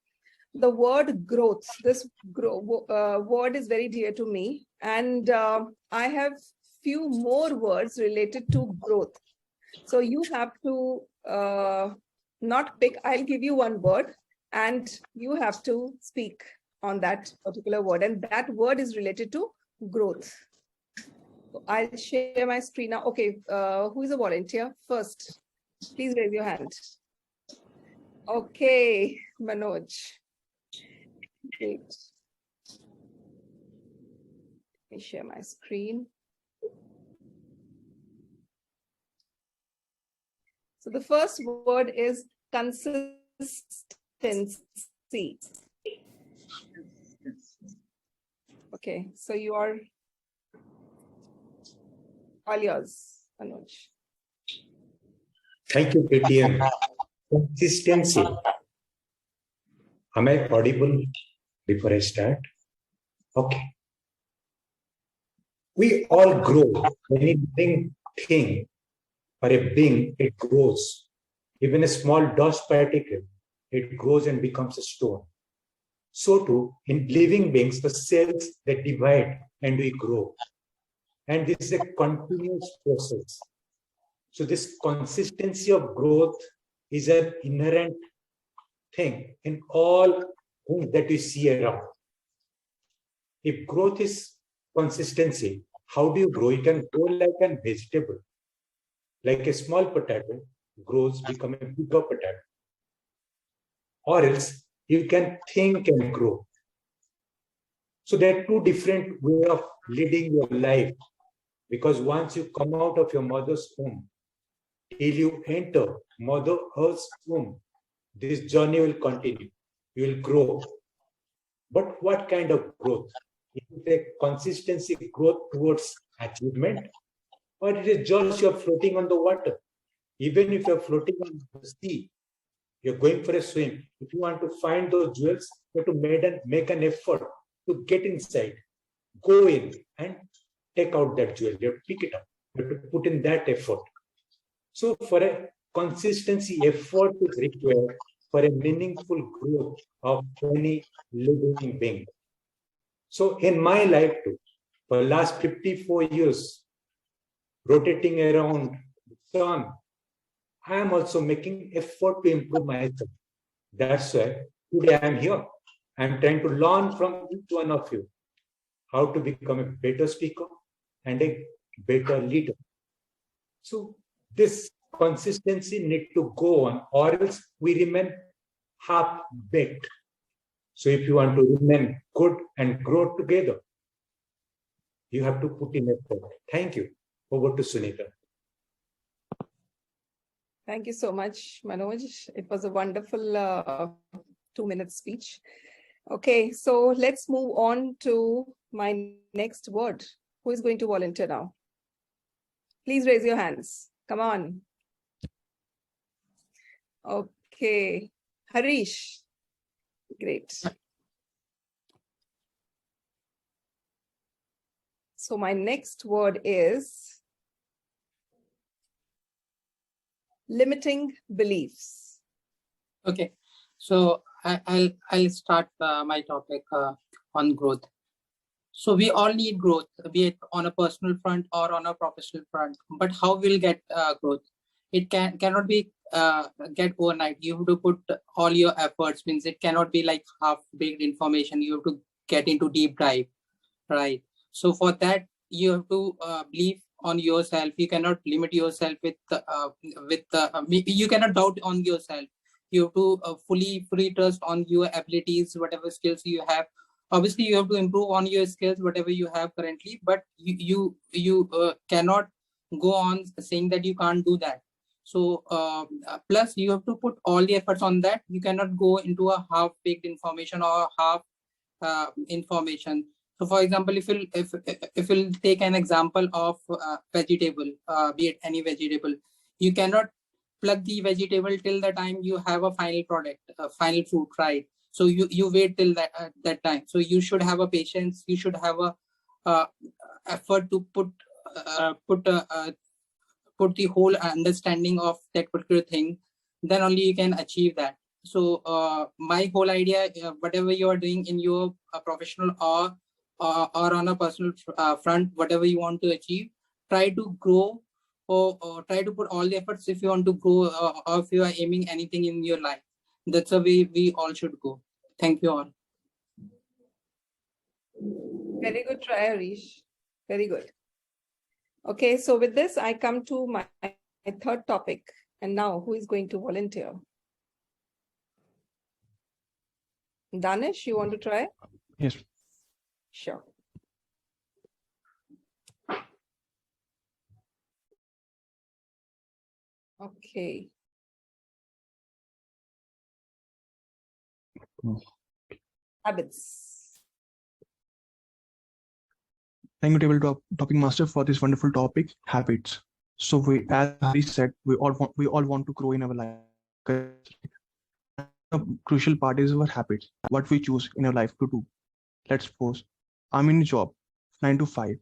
The word growth, this word is very dear to me, and I have few more words related to growth. So you have to not pick, I'll give you one word and you have to speak on that particular word, and that word is related to growth. So I'll share my screen now. Okay, who is a volunteer first? Please raise your hand. Okay, Manoj. Great. Let me share my screen. So the first word is consistency. Okay, so you are all yours, Manoj. Thank you, DTM. Consistency. Am I audible before I start? Okay. We all grow. Any living thing or a being, it grows. Even a small dust particle, it grows and becomes a stone. So too, in living beings, the cells that divide and we grow. And this is a continuous process. So this consistency of growth is an inherent thing in all things that we see around. If growth is consistency, how do you grow? You can grow like a vegetable. Like a small potato grows, become a bigger potato. Or else you can think and grow. So there are two different ways of leading your life. Because once you come out of your mother's womb, till you enter Mother Earth's womb, this journey will continue. You will grow. But what kind of growth? Is it a consistency growth towards achievement? Or it is just you're floating on the water? Even if you're floating on the sea, you're going for a swim. If you want to find those jewels, you have to make an effort to get inside, go in and take out that jewel. You have to pick it up. You have to put in that effort. So for a consistency, effort is required for a meaningful growth of any living being. So in my life too, for the last 54 years, rotating around the sun, I am also making effort to improve myself. That's why today I am here. I am trying to learn from each one of you how to become a better speaker and a better leader. So this consistency need to go on, or else we remain half-baked. So if you want to remain good and grow together, you have to put in effort. Thank you. Over to Sunita. Thank you so much, Manoj. It was a wonderful 2-minute speech. Okay, so let's move on to my next word. Who is going to volunteer now? Please raise your hands. Come on. Okay, Harish. Great. So my next word is limiting beliefs. Okay, so I'll start my topic on growth. So we all need growth, be it on a personal front or on a professional front. But how we'll get growth? It cannot be get overnight. You have to put all your efforts. Means it cannot be like half-baked information. You have to get into deep dive, right? So for that, you have to believe on yourself. You cannot limit yourself with you cannot doubt on yourself. You have to fully trust on your abilities, whatever skills you have. Obviously, you have to improve on your skills, whatever you have currently, but you cannot go on saying that you can't do that. So plus you have to put all the efforts on that. You cannot go into a half-baked information or half information. So for example, if you'll take an example of vegetable, be it any vegetable, you cannot plug the vegetable till the time you have a final product, final fruit, right? So you wait till that time. So you should have a patience. You should have a effort to put the whole understanding of that particular thing. Then only you can achieve that. So my whole idea, whatever you are doing in your professional or on a personal front, whatever you want to achieve, try to grow or try to put all the efforts if you want to grow or if you are aiming anything in your life. That's the way we all should go. Thank you all. Very good try, Harish. Very good. Okay, so with this, I come to my third topic. And now, who is going to volunteer? Danish, you want to try? Yes. Sure. Okay. Habits. Thank you, Topic Master, for this wonderful topic, habits. So we, as Hari said, we all want to grow in our life. A crucial part is our habits, what we choose in our life to do. Let's suppose I'm in a job, 9 to 5.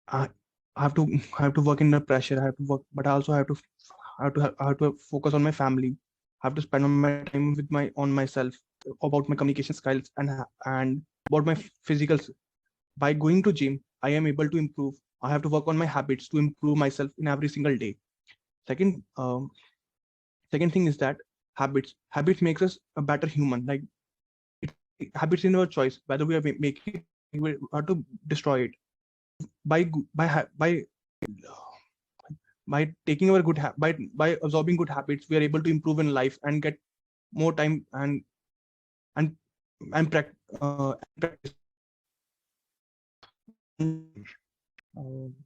I have to work in the pressure. I have to work, but I also have to focus on my family. I have to spend my time with on myself, about my communication skills and about my physical. By going to gym, I am able to improve. I have to work on my habits to improve myself in every single day. Second, second thing is that habits makes us a better human. Like habits in our choice, whether we are making it or to destroy it. By taking our by absorbing good habits, we are able to improve in life and get more time and practice.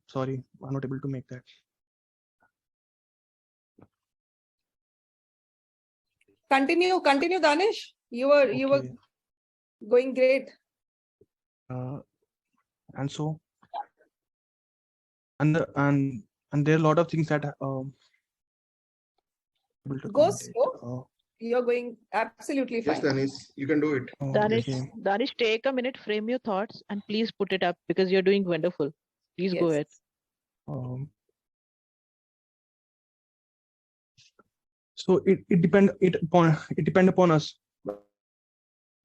Sorry, I'm not able to make that. Continue, Danish. You were going great. And so, and there are a lot of things that Go slow. You're going absolutely fine. Yes, Danish, you can do it. Danish, take a minute, frame your thoughts, and please put it up because you're doing wonderful. Please go ahead. So it depend upon us.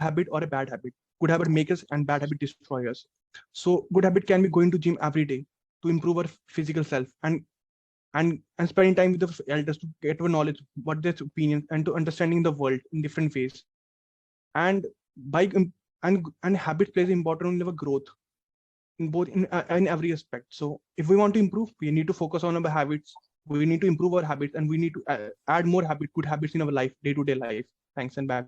Habit or a bad habit. Good habit makers and bad habit destroyers. So good habit can be going to gym every day to improve our physical self and spending time with the elders to get our knowledge, what their opinions, and to understanding the world in different ways. And and habit plays an important role in our growth in both in every aspect. So if we want to improve, we need to focus on our habits. We need to improve our habits, and we need to add more good habits in our life, day-to-day life. Thanks and back.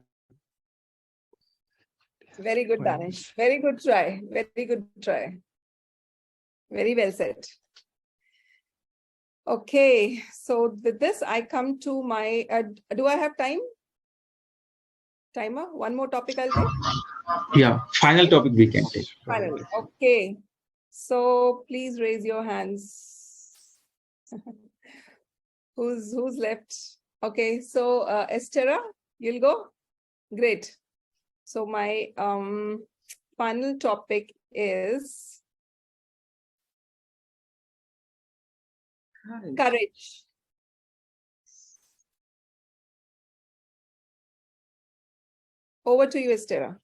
Very good, Danish. Very good try. Very good try. Very well said. Okay, so with this, I come to my, do I have time? Timer, one more topic I'll take? Yeah, final topic we can take. Final, okay. So please raise your hands. Who's left? Okay, so Estera, you'll go? Great. So my final topic is courage. Over to you, Estera.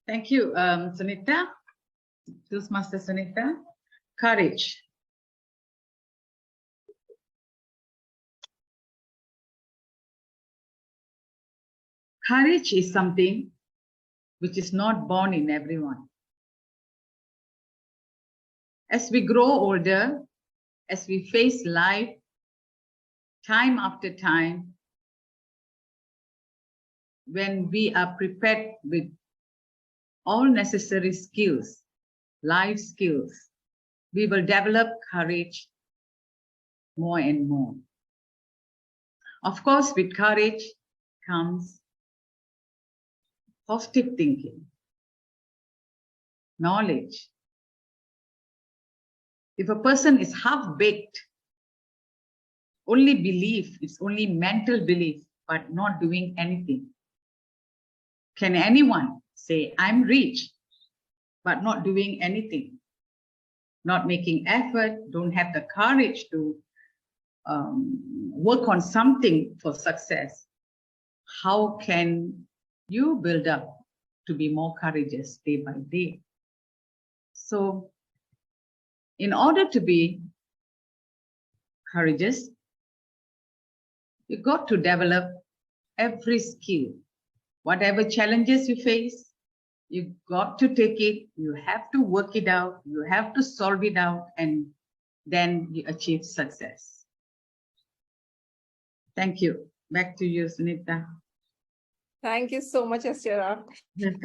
Thank you, Sunita. Toastmaster Sunita. Courage. Courage is something which is not born in everyone. As we grow older, as we face life time after time, when we are prepared with all necessary skills, life skills, we will develop courage more and more. Of course, with courage comes positive thinking, knowledge. If a person is half-baked, only belief, it's only mental belief, but not doing anything. Can anyone say, I'm rich, but not doing anything, not making effort, don't have the courage to work on something for success? How can you build up to be more courageous day by day? So in order to be courageous, you got to develop every skill. Whatever challenges you face, you got to take it, you have to work it out, you have to solve it out, and then you achieve success. Thank you. Back to you, Sunita. Thank you so much, Estera. That's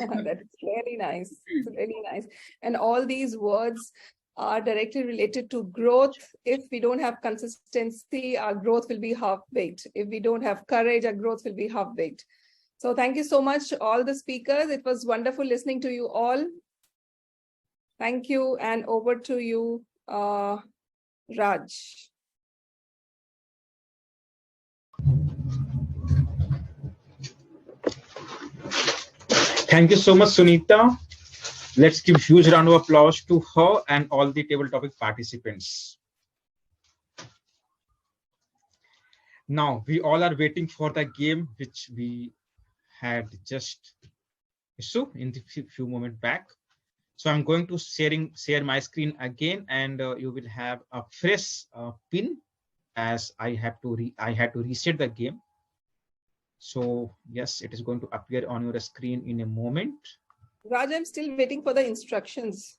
very nice. It's really nice. And all these words are directly related to growth. If we don't have consistency, our growth will be half-baked. If we don't have courage, our growth will be half-baked. So thank you so much, all the speakers. It was wonderful listening to you all. Thank you, and over to you, Raj. Thank you so much, Sunita. Let's give huge round of applause to her and all the table topic participants. Now, we all are waiting for the game which we had just issue in the few moments back. So I'm going to share my screen again, and you will have a fresh pin as I had to reset the game. So yes, it is going to appear on your screen in a moment. Raj, I'm still waiting for the instructions.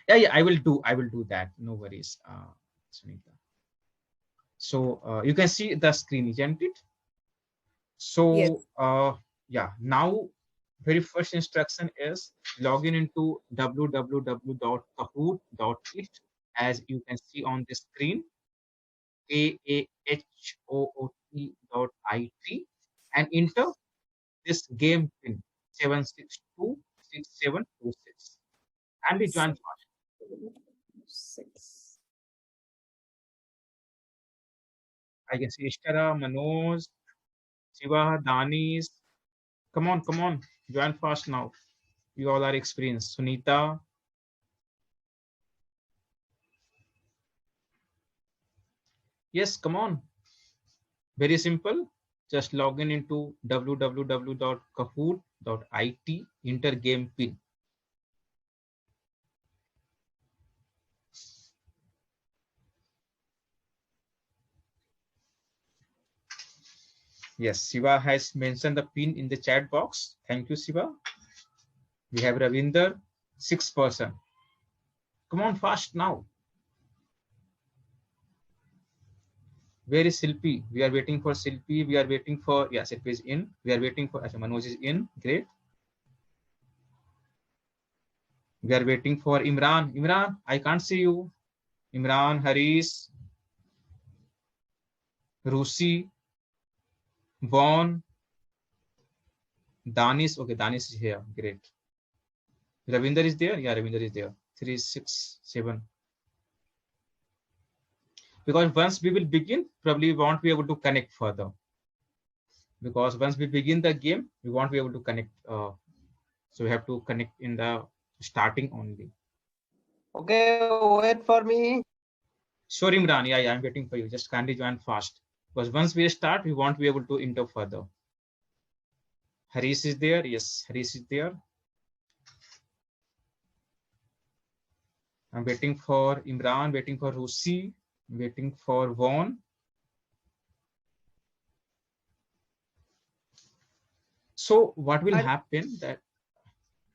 Yeah, I will do that. No worries, Sunita. So you can see the screen, isn't it? So Yes. Yeah, now very first instruction is login into www.kahoot.it, as you can see on the screen, kahoot.it, and enter this game pin 7626726 and we join fast. 6. I can see Ishtara, Manoj, Shiva, Danis. Come on, join fast now. You all are experienced. Sunita. Yes, come on. Very simple. Just log in into www.kahoot.it, enter game pin. Yes, Shiva has mentioned the pin in the chat box. Thank you, Shiva. We have Ravinder, 6%. Come on, fast now. Where is Silpi? We are waiting for Silpi. We are waiting for, yes, Silpi is in. We are waiting for, Manoj is in. Great. We are waiting for Imran. Imran, I can't see you. Imran, Haris, Rusi, Vaughn, Danis. Okay, Danis is here. Great. Ravinder is there? Yeah, Ravinder is there. 3, 6, 7. Because once we will begin, probably we won't be able to connect further. Because once we begin the game, we won't be able to connect. So we have to connect in the starting only. Okay, wait for me. Sure, Imran. Yeah, I'm waiting for you. Just kindly join fast. Because once we start, we won't be able to enter further. Haris is there. Yes, Haris is there. I'm waiting for Imran, waiting for Rusi, waiting for Vaughn. So what will happen that,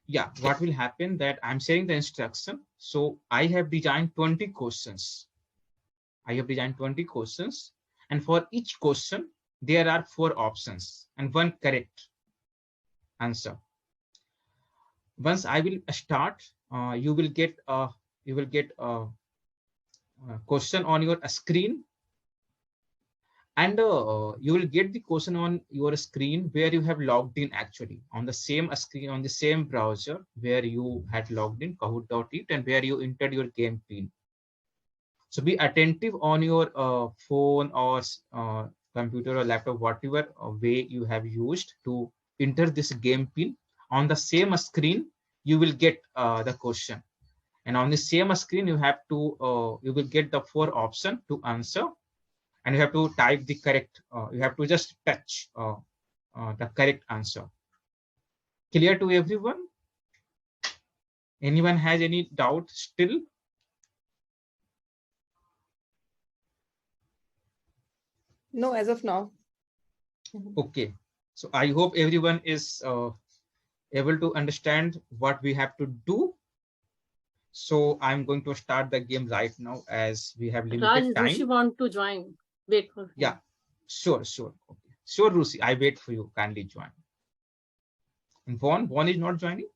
yeah, what will happen that I'm sharing the instruction. So I have designed 20 questions. And for each question, there are 4 options and 1 correct answer. Once I will start, you will get a question on your screen, and you will get the question on your screen where you have logged in, actually on the same screen, on the same browser where you had logged in, kahoot.it, and where you entered your game pin. So be attentive on your phone or computer or laptop, whatever way you have used to enter this game pin. On the same screen, you will get the question, and on the same screen, you have to you will get the 4 options to answer, and you have to type the correct. You have to just touch the correct answer. Clear to everyone? Anyone has any doubt still? No, as of now. Okay, so I hope everyone is able to understand what we have to do. So I'm going to start the game right now as we have limited time. Rusi want to join. Wait for him. Yeah, sure. Okay. Sure, Rusi, I wait for you. Kindly join. And Vaughn is not joining?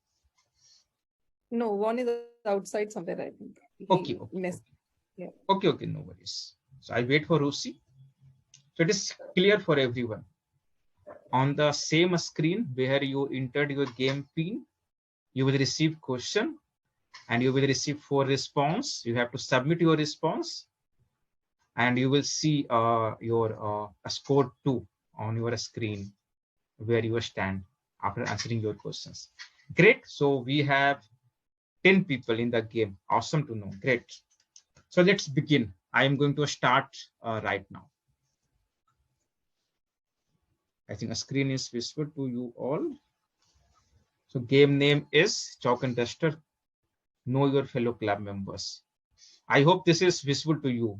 No, one is outside somewhere, I think. Okay. Yeah. Okay, no worries. So I wait for Rusi. So it is clear for everyone. On the same screen where you entered your game pin, you will receive question and you will receive 4 response. You have to submit your response. and you will see your score 2 on your screen where you stand after answering your questions. Great. So we have 10 people in the game. Awesome to know. Great. So let's begin. I am going to start right now. I think a screen is visible to you all. So game name is Chalk and Duster. Know your fellow club members. I hope this is visible to you.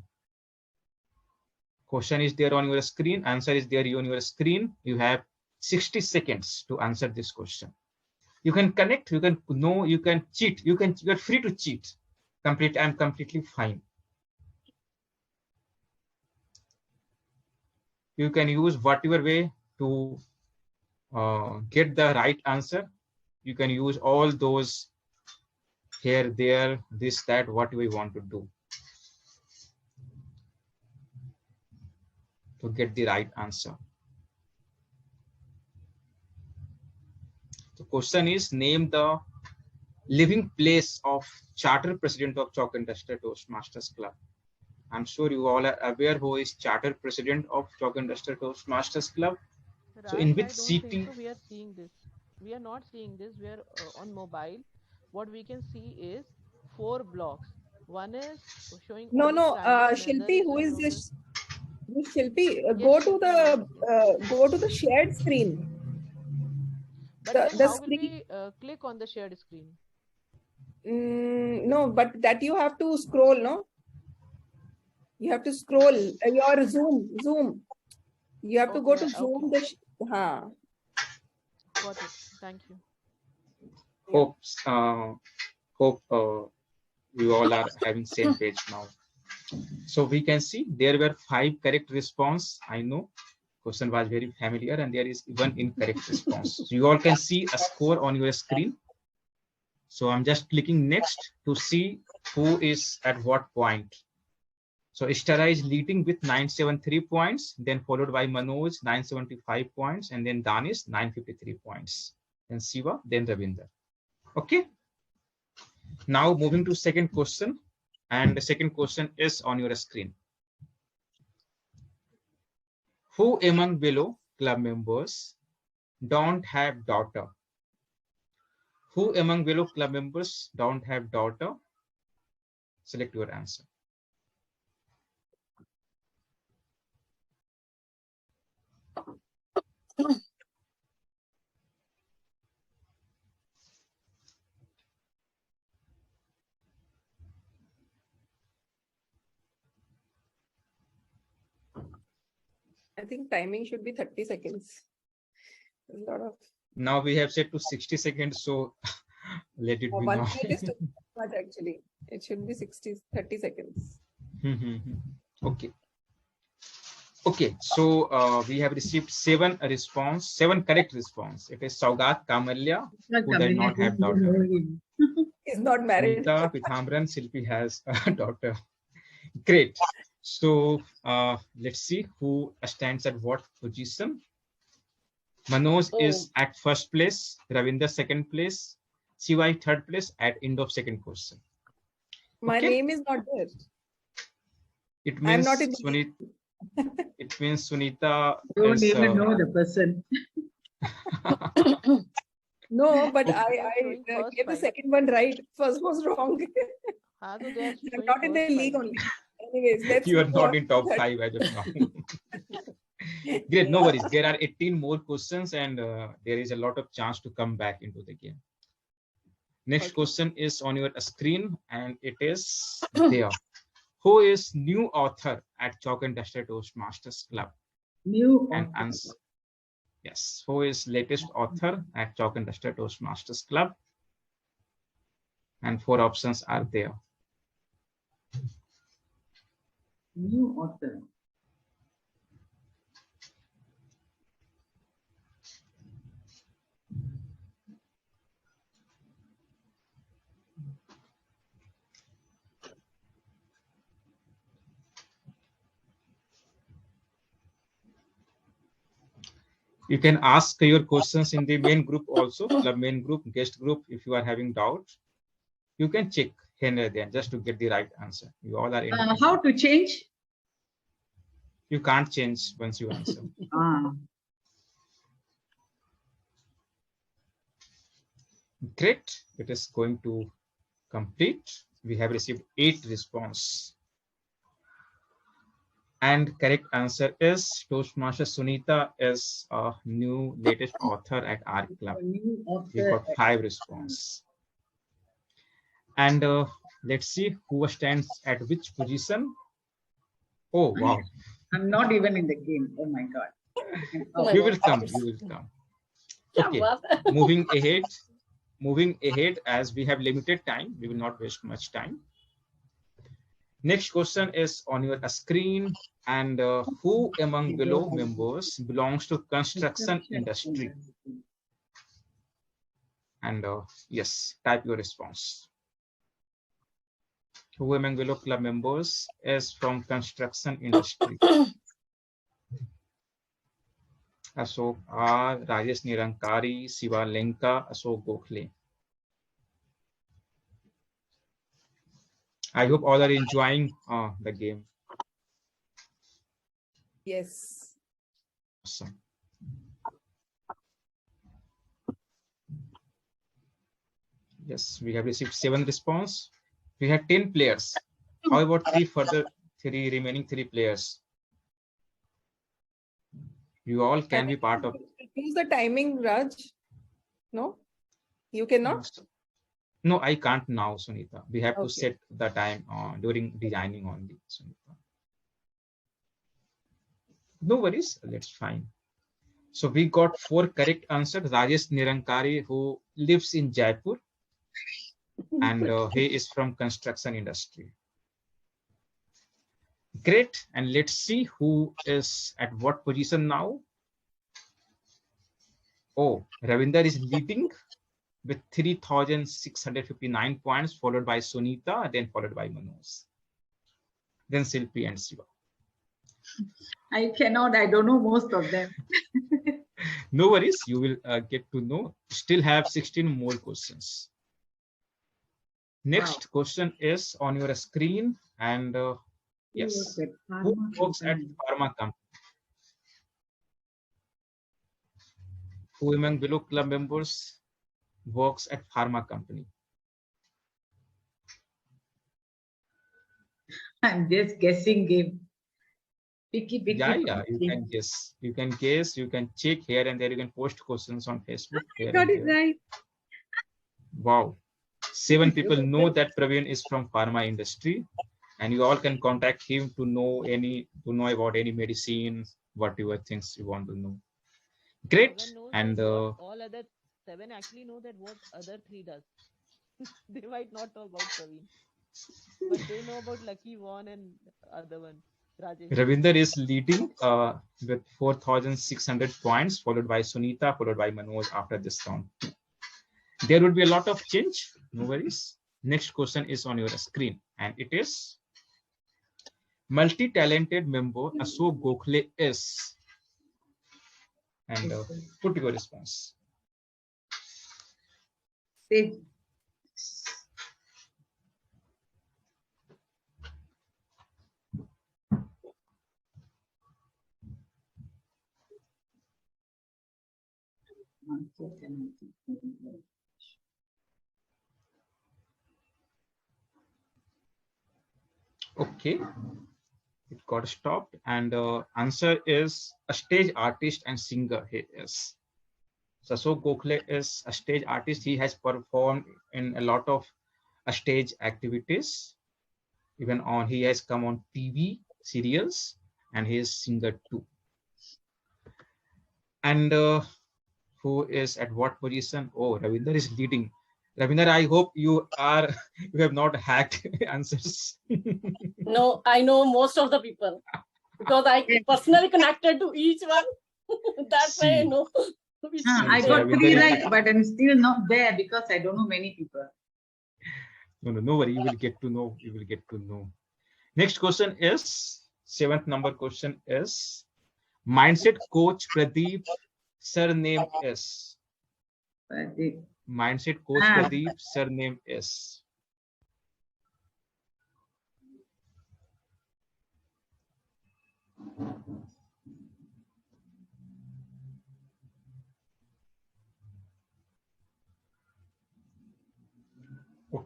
Question is there on your screen. Answer is there on your screen. You have 60 seconds to answer this question. You can connect, you can know, you can cheat, you're free to cheat. I'm completely fine. You can use whatever way to get the right answer. You can use all those here, there, this, that, what we want to do to get the right answer. The question is, name the living place of charter president of Chalk and Duster Toastmasters Club. I'm sure you all are aware who is charter president of Chalk and Duster Toastmasters Club. Raj, So in which I don't city? think so we are seeing this. We are not seeing this. We are on mobile. What we can see is 4 blocks. One is showing No, only no, private, Shilpi, who is another this? This Shilpi, Yes, go to Shilpi, the go to the shared screen. But The then how will screen. we click on the shared screen? No, but that you have to scroll, no? You have to scroll your Zoom. You have to go to Okay, Zoom. okay. Got it. Thank you. Hope you all are having same page now. So we can see there were 5 correct response. I know question was very familiar and there is one incorrect response. So you all can see a score on your screen. So I'm just clicking next to see who is at what point. So Ishtara is leading with 973 points, then followed by Manoj 975 points, and then Danish 953 points. Then Siva, then Ravinder. Okay. Now moving to second question, and the second question is on your screen. Who among below club members don't have daughter? Who among below club members don't have daughter? Select your answer. I think timing should be 30 seconds. There's a lot of. Now we have set to 60 seconds, so let it be 1 now. minute is too much actually. It should be 30 seconds. Okay. Okay, so we have received 7 correct response. It is Saugat Kamalya, who does not have daughter. Is not married. Sunita Pithambaran Silpi has a daughter. Great. So let's see who stands at what position. Manoj is at first place, Ravinder second place, Siva third place at end of second question. My Okay. name is not there. It I'm means not in the Sunita. It means Sunita Don't is, even know the person. No, but Okay. I gave the second one right. First was wrong. So they are I'm not in the first league five. only. Anyways, let's You are move not on in to top that. 5 as of now. Great, no worries. There are 18 more questions and there is a lot of chance to come back into the game. Next question is on your screen and it is there. Who is new author at Chalk and Duster Toastmasters Club? New And author. answer. Yes, who is latest author at Chalk and Duster Toastmasters Club? And 4 options are there. New author. You can ask your questions in the main group also, the main group, guest group. If you are having doubts, you can check here and there just to get the right answer. You all are in. How to change? You can't change once you answer. Great. It is going to complete. We have received 8 response. And correct answer is Toastmaster Sunita is a new latest author at our club. We got 5 response. And let's see who stands at which position. Oh, wow. I'm not even in the game. Oh my God. You will come. You will come. Okay. Moving ahead, as we have limited time, we will not waste much time. Next question is on your screen, and who among below members belongs to construction industry? And yes, type your response. Who among below club members is from construction industry? Ashok R, Rajesh Nirankari, Siva Lenka, Ashok Gokhale. I hope all are enjoying the game. Yes. Awesome. Yes, we have received 7 response. We had 10 players. How about three remaining 3 players? You all can be part of. Use the timing, Raj. No, you cannot. No, I can't now, Sunita. We have to set the time during designing only, Sunita. No worries, that's fine. So we got 4 correct answers. Rajesh Nirankari, who lives in Jaipur, and he is from construction industry. Great, and let's see who is at what position now. Oh, Ravinder is leading with 3,659 points, followed by Sunita, then followed by Manoj, then Silpi and Siva. I cannot, I don't know most of them. No worries, you will get to know. Still have 16 more questions. Next question is on your screen, and yes, who works at pharma company? Who among below club members works at pharma company? I'm just guessing game. Picky. Yeah, you can guess. You can guess. You can check here and there. You can post questions on Facebook. I got it right. Wow. 7 people know that Praveen is from pharma industry, and you all can contact him to know about any medicine, whatever things you want to know. Great. And all other 7 actually know that what other 3 does. They might not know about Praveen, but they know about Lucky One and other one. Rajesh. Ravinder is leading with 4,600 points, followed by Sunita, followed by Manoj after this round. There would be a lot of change. No worries. Next question is on your screen, and it is multi-talented member Ashok Gokhale is. And put your response. Okay, it got stopped, and answer is a stage artist and singer. He is. So Ashok Gokhale is a stage artist. He has performed in a lot of stage activities. Even he has come on TV serials, and he is singer too. And who is at what position? Oh, Ravinder is leading. Ravinder, I hope you have not hacked answers. No, I know most of the people because I personally connected to each one. That's why I know. I got 3 right, but I'm still not there because I don't know many people. No worry. You will get to know. You will get to know. Next question is 7th number question is mindset coach Pradeep. Surname is. Mindset coach Pradeep. Surname is.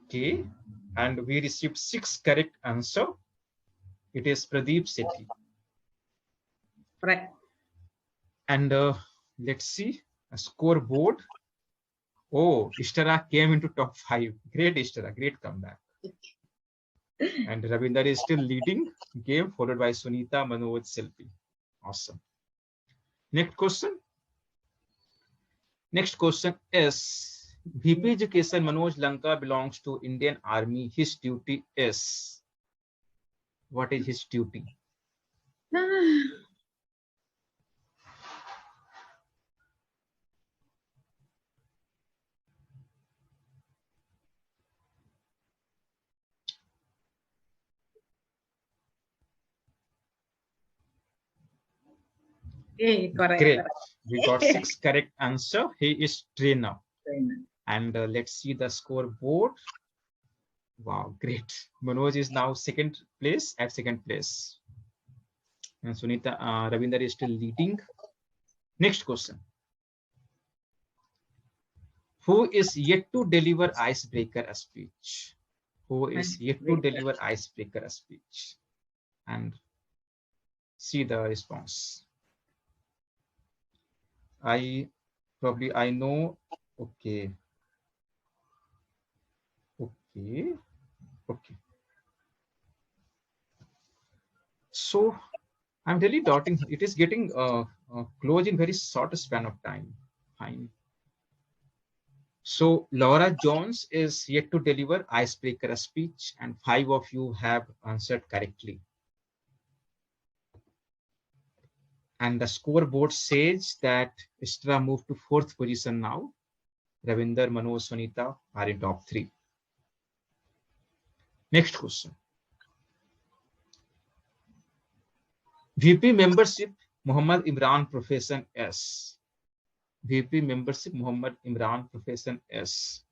Okay. And we received 6 correct answer. It is Pradeep Sethi. Right. And let's see a scoreboard. Oh, Ishtara came into top 5. Great, Ishtara. Great comeback. And Ravinder is still leading game, followed by Sunita, Manoj, Silpi. Awesome. Next question. Next question is VP Education Manoj Lanka belongs to Indian Army. His duty is. What is his duty? Hey, correct. Great. We got 6 correct answer. He is trainer. Trainer. And let's see the scoreboard. Wow, great. Manoj is now second place. And Sunita, Ravinder is still leading. Next question. Who is yet to deliver icebreaker speech? Who is yet to deliver icebreaker speech? And see the response. I know. Okay. So I'm really doubting it is getting close in very short span of time. Fine. So Laura Jones is yet to deliver icebreaker speech, and 5 of you have answered correctly. And the scoreboard says that Istra moved to 4th position now. Ravinder, Manoj, Sunita are in top 3. Next question. VP membership Muhammad Imran profession S. VP membership Muhammad Imran profession S.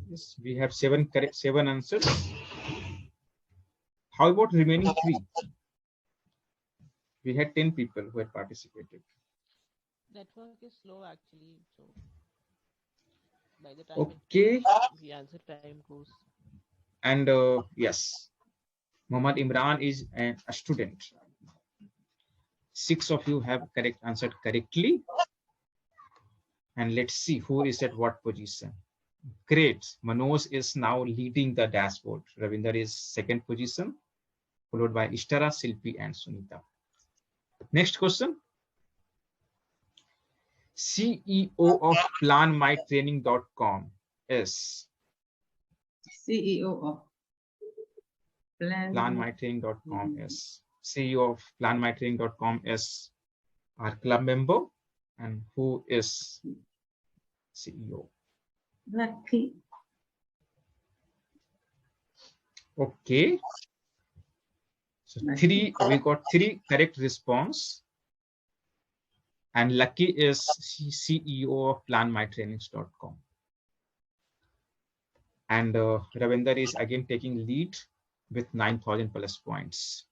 Yes, we have 7 answers. How about remaining 3? We had 10 people who had participated. Network is slow actually, so by the time the answer time goes. And yes, Muhammad Imran is a student. 6 of you have answered correctly. And let's see who is at what position. Great. Manoj is now leading the dashboard. Ravinder is 2nd position, followed by Ishtara, Silpi, and Sunita. Next question. CEO of planmytraining.com is. CEO of planmytraining.com is. CEO of planmytraining.com is our club member. And who is CEO? Lucky. Okay. So we got 3 correct response. And Lucky is CEO of planmytrainings.com. And Ravinder is again taking lead with 9,000 plus points.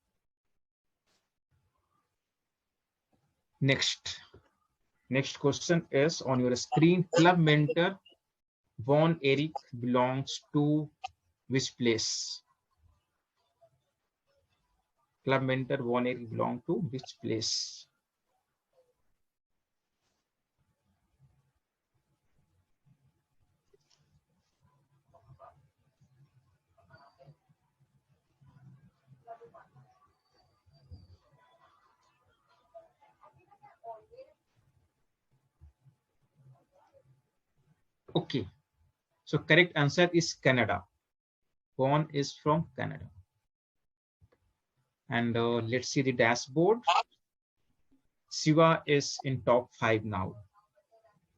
Next question is on your screen. Club mentor Von Erich belongs to which place? Club mentor Von Erich belongs to which place? Okay, so correct answer is Canada. Von is from Canada. And let's see the dashboard. Siva is in top 5 now.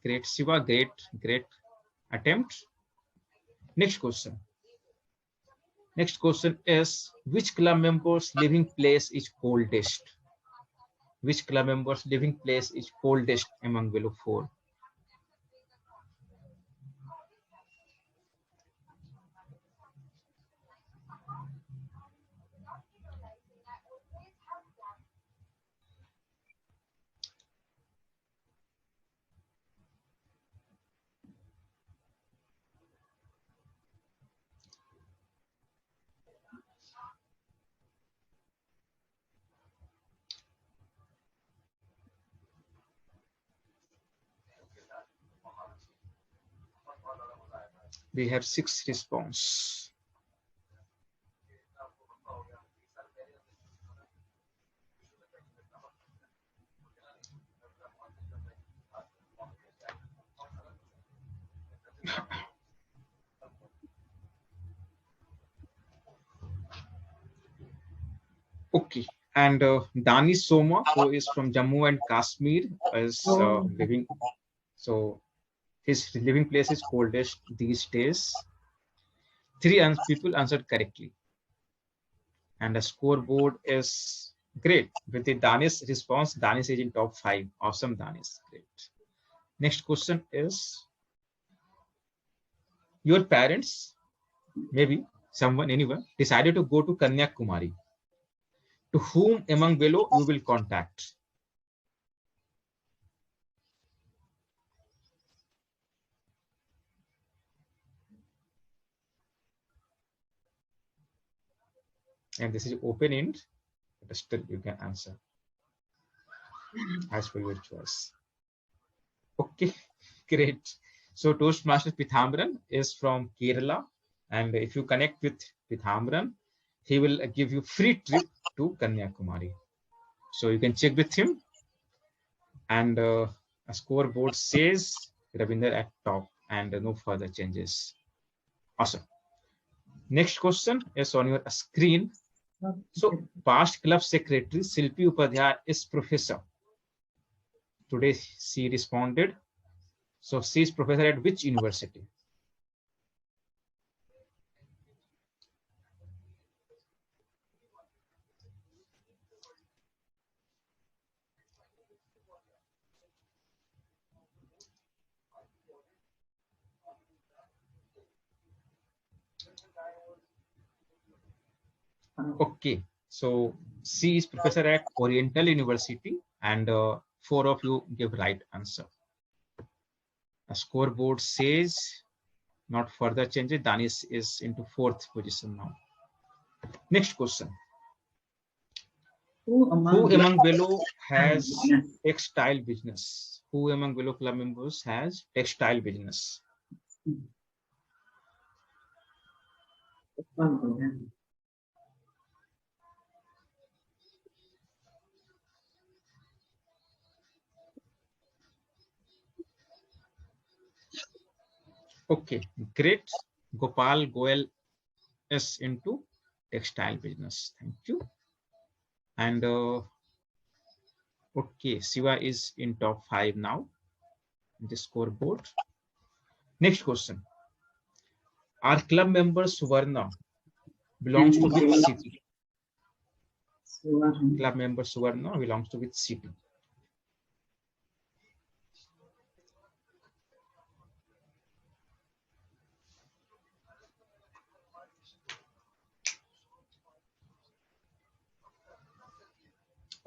Great, Siva. Great attempt. Next question. Next question is, which club member's living place is coldest? Which club member's living place is coldest among below 4? We have 6 response. Okay, and Dani Soma, who is from Jammu and Kashmir, is living. So his living place is coldest these days. 3 people answered correctly, and the scoreboard is great with the Danish response. Danish is in top 5. Awesome, Danish. Great. Next question is, your parents, maybe someone, anyone, decided to go to Kanyakumari. To whom among below you will contact? And this is open end, but still you can answer as per your choice. Okay, great. So Toastmasters Pithambaran is from Kerala, and if you connect with Pithambaran, he will give you free trip to Kanyakumari. So you can check with him, and a scoreboard says Ravinder at top, and no further changes. Awesome. Next question is on your screen. So past club secretary Silpi Upadhyay is professor. Today she responded. So she is professor at which university? Okay, so she is professor at Oriental University, and 4 of you give right answer. A scoreboard says not further changes. Danish is into 4th position now. Next question. Who among below has textile business? Who among below club members has textile business? Okay, great. Gopal Goel is into textile business. Thank you. And okay, Siva is in top 5 now in the scoreboard. Next question. Our club member Suvarna belongs to which city? Club member Suvarna belongs to which city?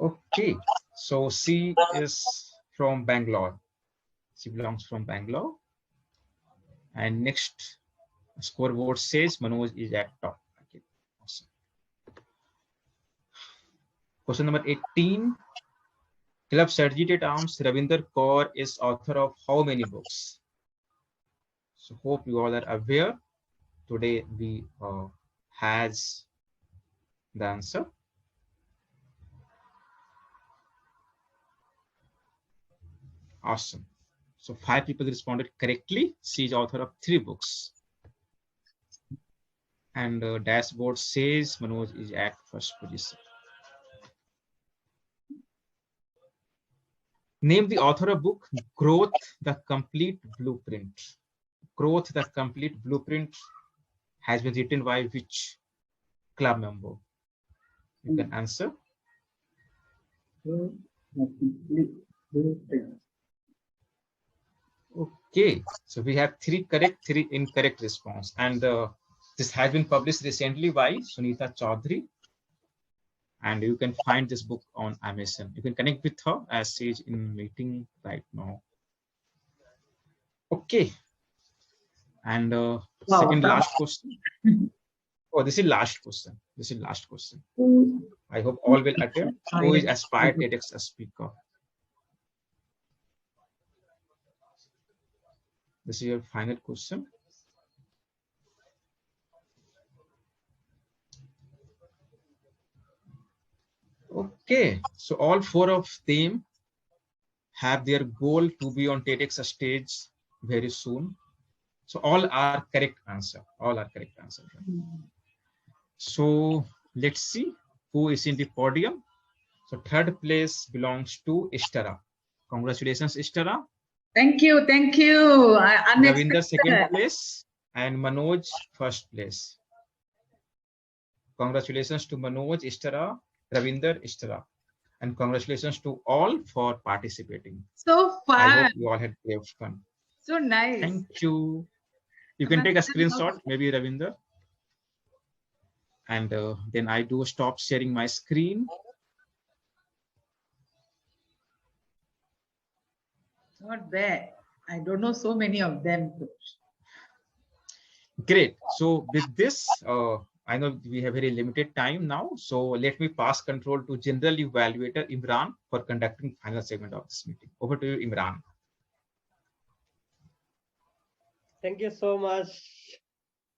Okay, so she is from Bangalore. She belongs from Bangalore. And next scoreboard says Manoj is at top. Okay, awesome. Question number 18. Club Sergeant at Arms Ravinder Kaur is author of how many books? So hope you all are aware. Today we has the answer. Awesome. So 5 people responded correctly. She is author of 3 books. And dashboard says Manoj is at 1st position. Name the author of book Growth, the Complete Blueprint. Growth, the Complete Blueprint has been written by which club member? You can answer. Okay, so we have 3 correct, 3 incorrect response, and this has been published recently by Sunita Chaudhary, and you can find this book on Amazon. You can connect with her as she is in meeting right now. Okay, and second last question. Oh, this is last question. This is last question. I hope all will attend. Who is aspired TEDx speaker? This is your final question. Okay, so all 4 of them have their goal to be on TEDx stage very soon. So all are correct answer. All are correct answer. So let's see who is in the podium. So third place belongs to Ishtara. Congratulations, Ishtara. Thank you. Thank you. Ravinder second place and Manoj first place. Congratulations to Manoj, Ishtara, Ravinder, Ishtara. And congratulations to all for participating. So fun. I hope you all had great fun. So nice. Thank you. You can take a screenshot, maybe Ravinder. And then I do stop sharing my screen. Not bad. I don't know so many of them. Great. So with this, I know we have very limited time now. So let me pass control to General Evaluator Imran for conducting final segment of this meeting. Over to you, Imran. Thank you so much,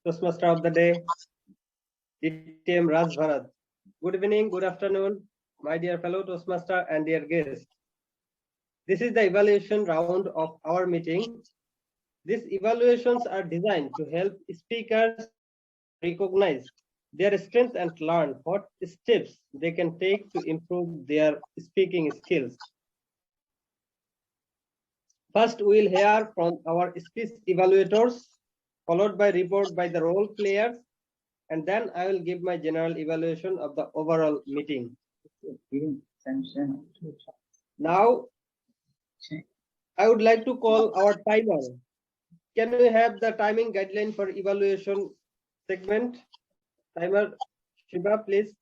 Toastmaster of the day, DTM Raj Bharat. Good evening, good afternoon, my dear fellow Toastmaster and dear guests. This is the evaluation round of our meeting. These evaluations are designed to help speakers recognize their strengths and learn what steps they can take to improve their speaking skills. First, we'll hear from our speech evaluators, followed by report by the role players, and then I will give my general evaluation of the overall meeting. Now, I would like to call our timer. Can we have the timing guideline for evaluation segment? Timer, Shiba, please.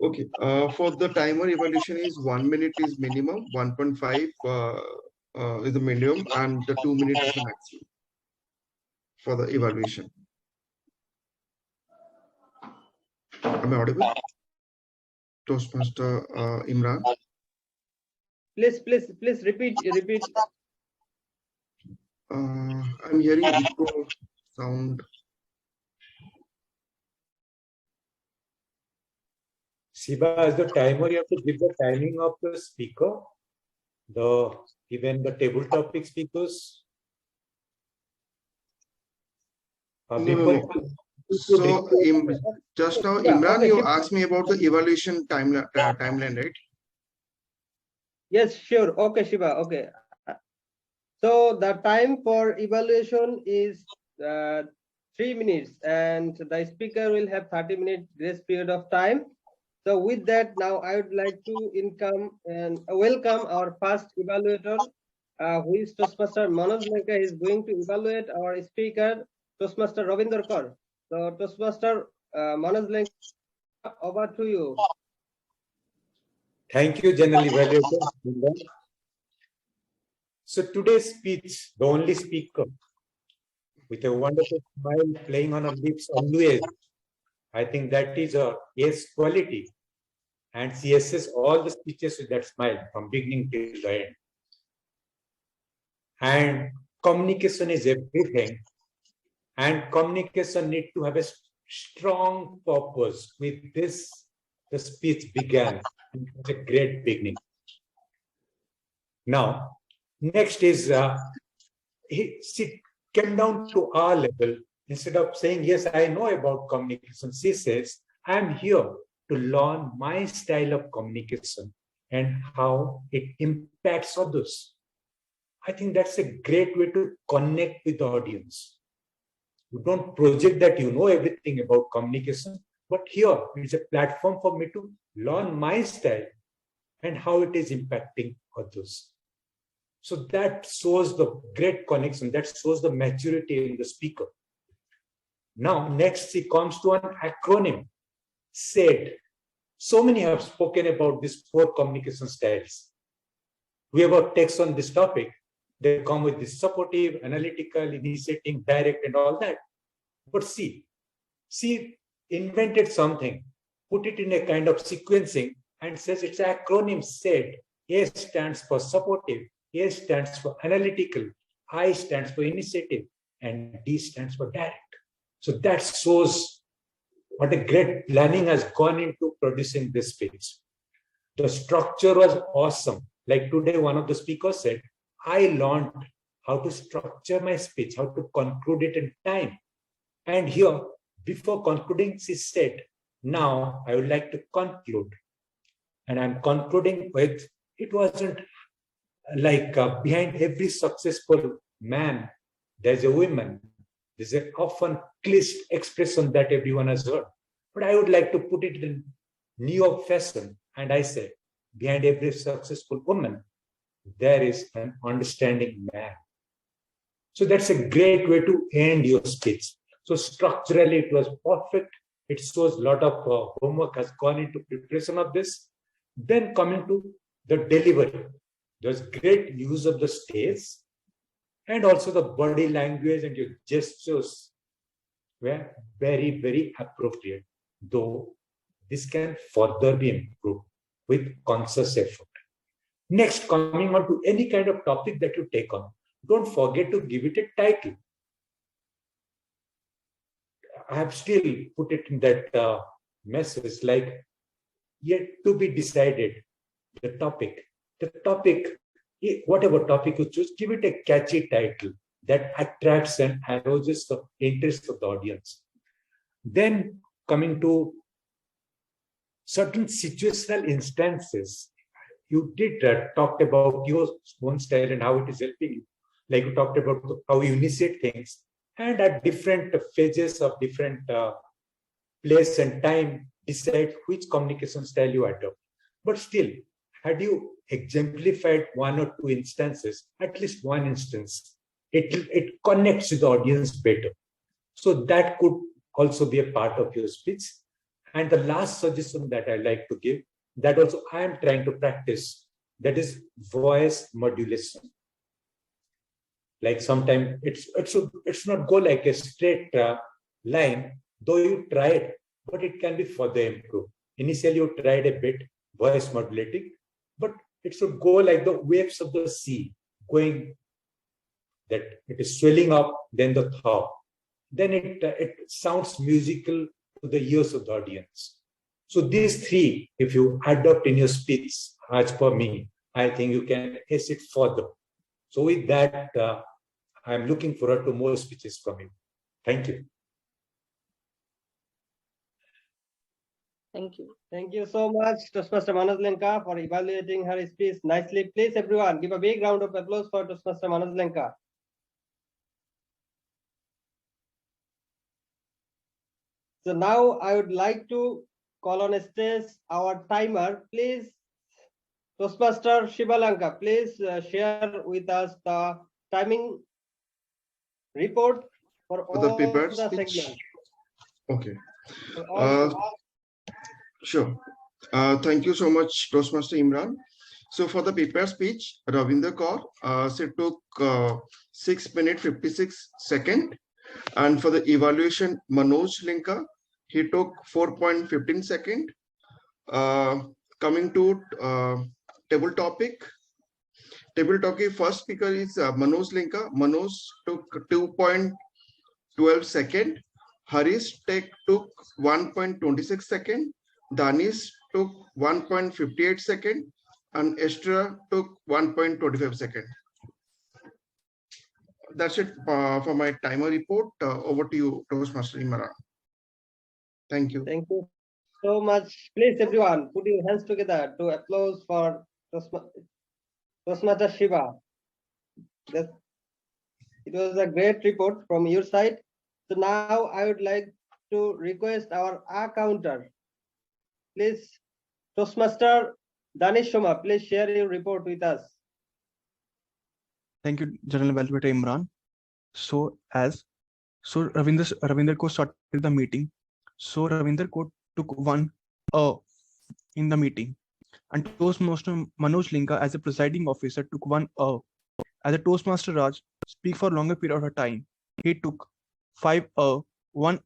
Okay, for the timer evaluation is 1 minute is minimum, 1.5 is the minimum, and the 2 minutes is the maximum for the evaluation. Am I audible? Toastmaster Imran. Please repeat. I'm hearing echo sound. Siba, as the timer, you have to give the timing of the speaker, even the table topic speakers. No. So, just now, Imran, you asked me about the evaluation timeline, right? Yes, sure. Okay, Shiba. Okay. So the time for evaluation is 3 minutes, and the speaker will have 30-minute grace period of time. So with that, now I would like to welcome our first evaluator, who is Toastmaster Manoj Lenka. Is going to evaluate our speaker, Toastmaster Ravinder Kaur. So Toastmaster Manoj Lenka, over to you. Thank you, General Evaluator. So today's speech, the only speaker with a wonderful smile playing on her lips always, I think that is a yes quality. And she assesses all the speeches with that smile from beginning till the end. And communication is everything. And communication needs to have a strong purpose. With this, the speech began. It was a great beginning. Now, next is, she came down to our level. Instead of saying, yes, I know about communication, she says, I'm here to learn my style of communication and how it impacts others. I think that's a great way to connect with the audience. You don't project that you know everything about communication, but here it's a platform for me to learn my style and how it is impacting others. So that shows the great connection, that shows the maturity in the speaker. Now, next he comes to an acronym, SAID. So many have spoken about these 4 communication styles. Whoever takes on this topic, they come with this supportive, analytical, initiating, direct, and all that. But see, she invented something, put it in a kind of sequencing, and says it's an acronym SAID. A stands for supportive, A stands for analytical, I stands for initiative, and D stands for direct. So that shows what a great planning has gone into producing this speech. The structure was awesome. Like today, one of the speakers said, I learned how to structure my speech, how to conclude it in time. And here, before concluding, she said, now I would like to conclude. And I'm concluding with, it wasn't like behind every successful man, there's a woman. There's an often cliched expression that everyone has heard. But I would like to put it in New York fashion. And I say, behind every successful woman, there is an understanding man. So that's a great way to end your speech. So structurally, it was perfect. It shows a lot of homework has gone into preparation of this. Then coming to the delivery, there's great use of the stage and also the body language and your gestures were very, very appropriate, though this can further be improved with conscious effort. Next, coming on to any kind of topic that you take on, don't forget to give it a title. I have still put it in that message like yet to be decided, the topic. The topic, whatever topic you choose, give it a catchy title that attracts and arouses the interest of the audience. Then coming to certain situational instances, you did talk about your own style and how it is helping you. Like you talked about how you initiate things and at different phases of different place and time, decide which communication style you adopt. But still, had you exemplified 1 or 2 instances, at least one instance, it connects with the audience better. So that could also be a part of your speech. And the last suggestion that I like to give, that also I am trying to practice, that is voice modulation. Like sometimes it should not go like a straight line, though you tried, but it can be further improved. Initially, you tried a bit voice modulating, but it should go like the waves of the sea, going that it is swelling up, then the thaw. Then it sounds musical to the ears of the audience. So these 3, if you adopt in your speech, as per me, I think you can ace it further. So with that, I'm looking forward to more speeches from you. Thank you. Thank you. Thank you so much, Toastmaster Manoj Lenka, for evaluating her speech nicely. Please, everyone, give a big round of applause for Toastmaster Manoj Lenka. So now I would like to call on stage our timer. Please, Toastmaster Shivalanka, please share with us the timing report for all the paper the speech. segments. Okay. Sure. Thank you so much, Toastmaster Imran. So for the paper speech, Ravinder Kaur, it took 6 minutes 56 seconds. And for the evaluation, Manoj Lenka, he took 4.15 seconds. Coming to table topic, first speaker is Manoj Lenka. Manoj took 2.12 seconds. Harish took 1.26 seconds. Danish took 1.58 seconds. And Esther took 1.25 seconds. That's it for my timer report. Over to you, Toastmaster Imran. Thank you. Thank you. so much. Please, everyone, put your hands together to applause for Toastmaster Shiva. It was a great report from your side. So now I would like to request our counter. Please, Toastmaster Danish Shoma, please share your report with us. Thank you, General Velvet Imran. So Ravinder Kaur started the meeting. So Ravinder Kaur took one in the meeting, and Toastmaster Manoj Linga, as a presiding officer, took one as a Toastmaster Raj speak for longer period of time. He took 5 1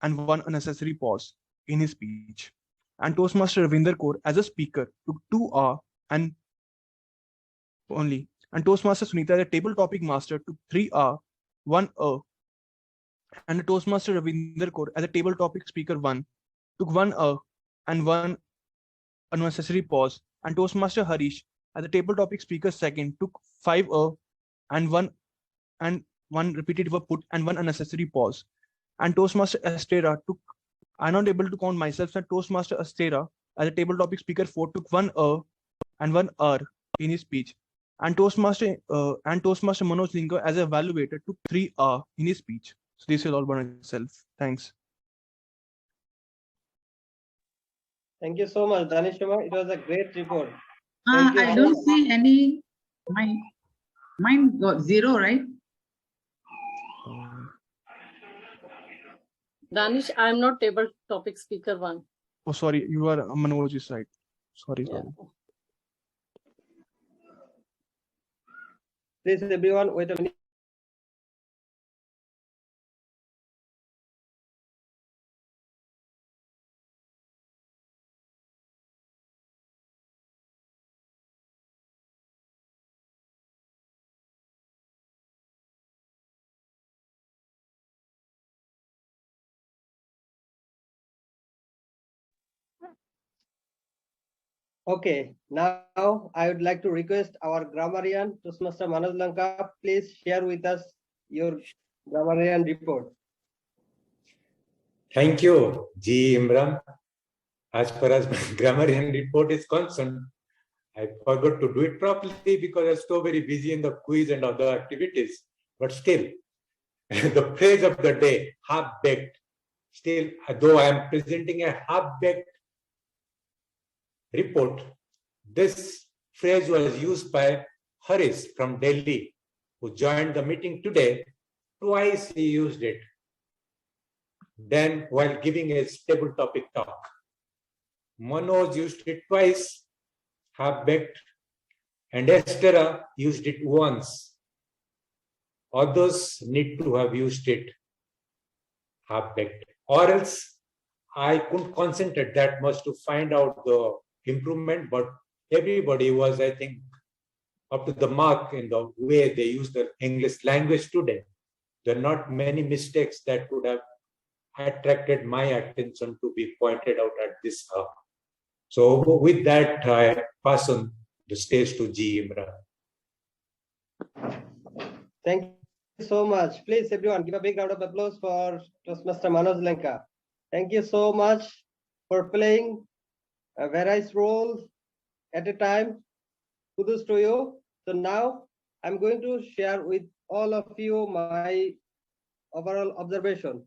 and one unnecessary pause in his speech. And Toastmaster Ravinder Kaur, as a speaker, took 2 and only. And Toastmaster Sunita, the table topic master, took 3 1 and the Toastmaster Ravinder Kaur, as a table topic speaker 1, took 1 and one unnecessary pause. And Toastmaster Harish, as a table topic speaker 2nd, took 5 and one repeated verb put and one unnecessary pause. And Toastmaster Astera took, I'm not able to count myself, and Toastmaster Astera, as a table topic speaker 4, took 1 and 1 in his speech. And Toastmaster Manoj Linga, as an evaluator, took 3 in his speech. So this is all by myself. Thanks. Thank you so much, Danish Shoma. It was a great report. Thank you. I don't see any. Mine got 0, right? Danish, I'm not table topic speaker 1. Oh, sorry, you are Manoj's right. Sorry. Please, everyone, wait a minute. Okay, now I would like to request our grammarian, Toastmaster Manoj Lanka, please share with us your grammarian report. Thank you, G. Imran. As far as my grammarian report is concerned, I forgot to do it properly because I was so very busy in the quiz and other activities. But still, the phrase of the day, half-baked. Still, though I am presenting a half-baked report, this phrase was used by Haris from Delhi, who joined the meeting today. Twice he used it. Then, while giving a stable topic talk, Manoj used it twice, half-baked, and Estera used it once. Others need to have used it half-baked, or else I couldn't concentrate that much to find out the improvement, but everybody was, I think, up to the mark in the way they use the English language today. There are not many mistakes that could have attracted my attention to be pointed out at this hour. So with that, I pass on the stage to G. Imran. Thank you so much. Please, everyone, give a big round of applause for Toastmaster Manoj Lanka. Thank you so much for playing various roles at a time. Kudos to you. So now I'm going to share with all of you my overall observation.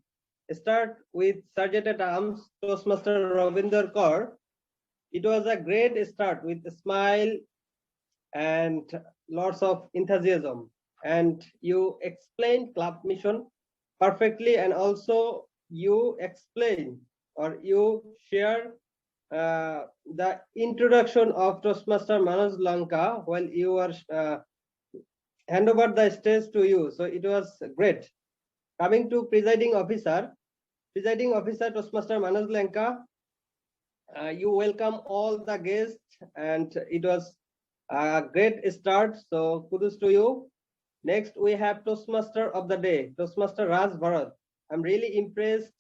Start with Sergeant at Arms, Toastmaster Ravinder Kaur. It was a great start with a smile and lots of enthusiasm. And you explained club mission perfectly, and also you explain or you share the introduction of Toastmaster Manoj Lanka while you were hand over the stage to you. So it was great. Coming to presiding officer Toastmaster Manoj Lanka, you welcome all the guests, and it was a great start. So kudos to you. Next, we have Toastmaster of the day, Toastmaster Raj Bharat. I'm really impressed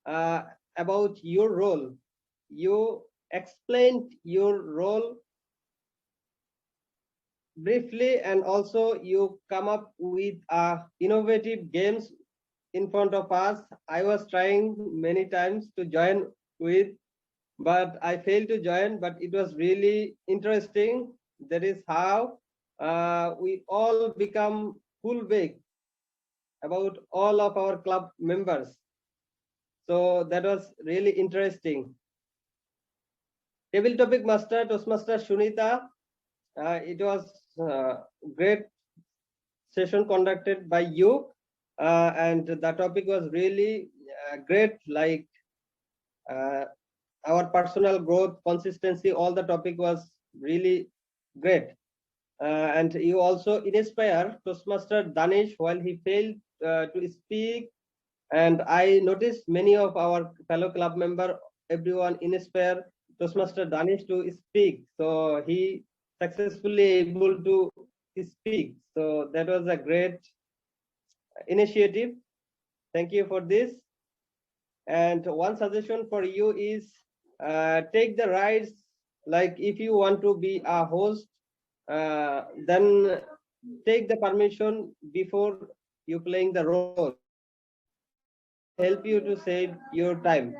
about your role. You explained your role briefly, and also you come up with innovative games in front of us. I was trying many times to join with but I failed to join, but it was really interesting. That is how we all become full big about all of our club members. So that was really interesting. Table topic master, Toastmaster Shunita. It was great session conducted by you, and the topic was really great, like our personal growth, consistency, all the topic was really great. And you also inspire Toastmaster Danish while he failed to speak. And I noticed many of our fellow club member, everyone inspire Toastmaster Danish to speak. So he successfully able to speak. So that was a great initiative. Thank you for this. And one suggestion for you is take the rights. Like if you want to be a host, then take the permission before you playing the role. Help you to save your time.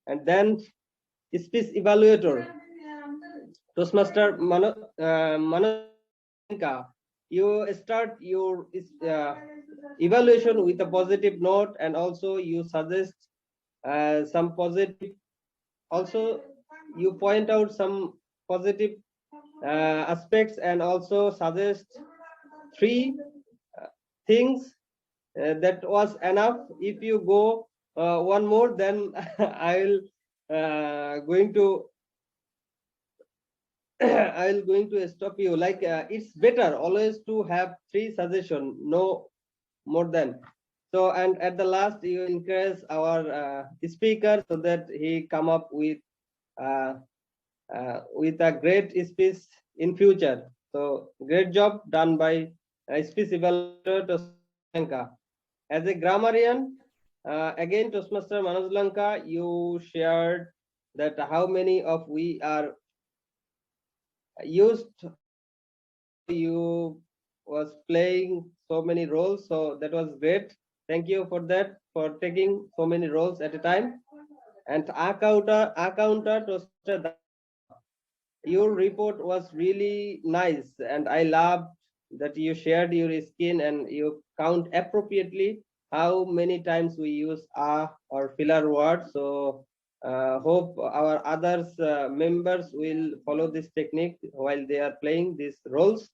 And then speech evaluator, Toastmaster Manoj, you start your evaluation with a positive note, and also you suggest some positive. Also, you point out some positive aspects, and also suggest 3 things that was enough. If you go one more, then I'll going to I'll going to stop you. Like it's better always to have 3 suggestion, no more than. So, and at the last, you encourage our speaker so that he come up with a great speech in future. So, great job done by speech evaluator Toastmaster. As a grammarian, again Toastmaster Manoj Lanka, you shared that how many of we are used. You was playing so many roles, so that was great. Thank you for that, for taking so many roles at a time. And accountant Toastmaster, your report was really nice, and I loved that you shared your skin and you count appropriately how many times we use or filler words. So hope our others members will follow this technique while they are playing these roles.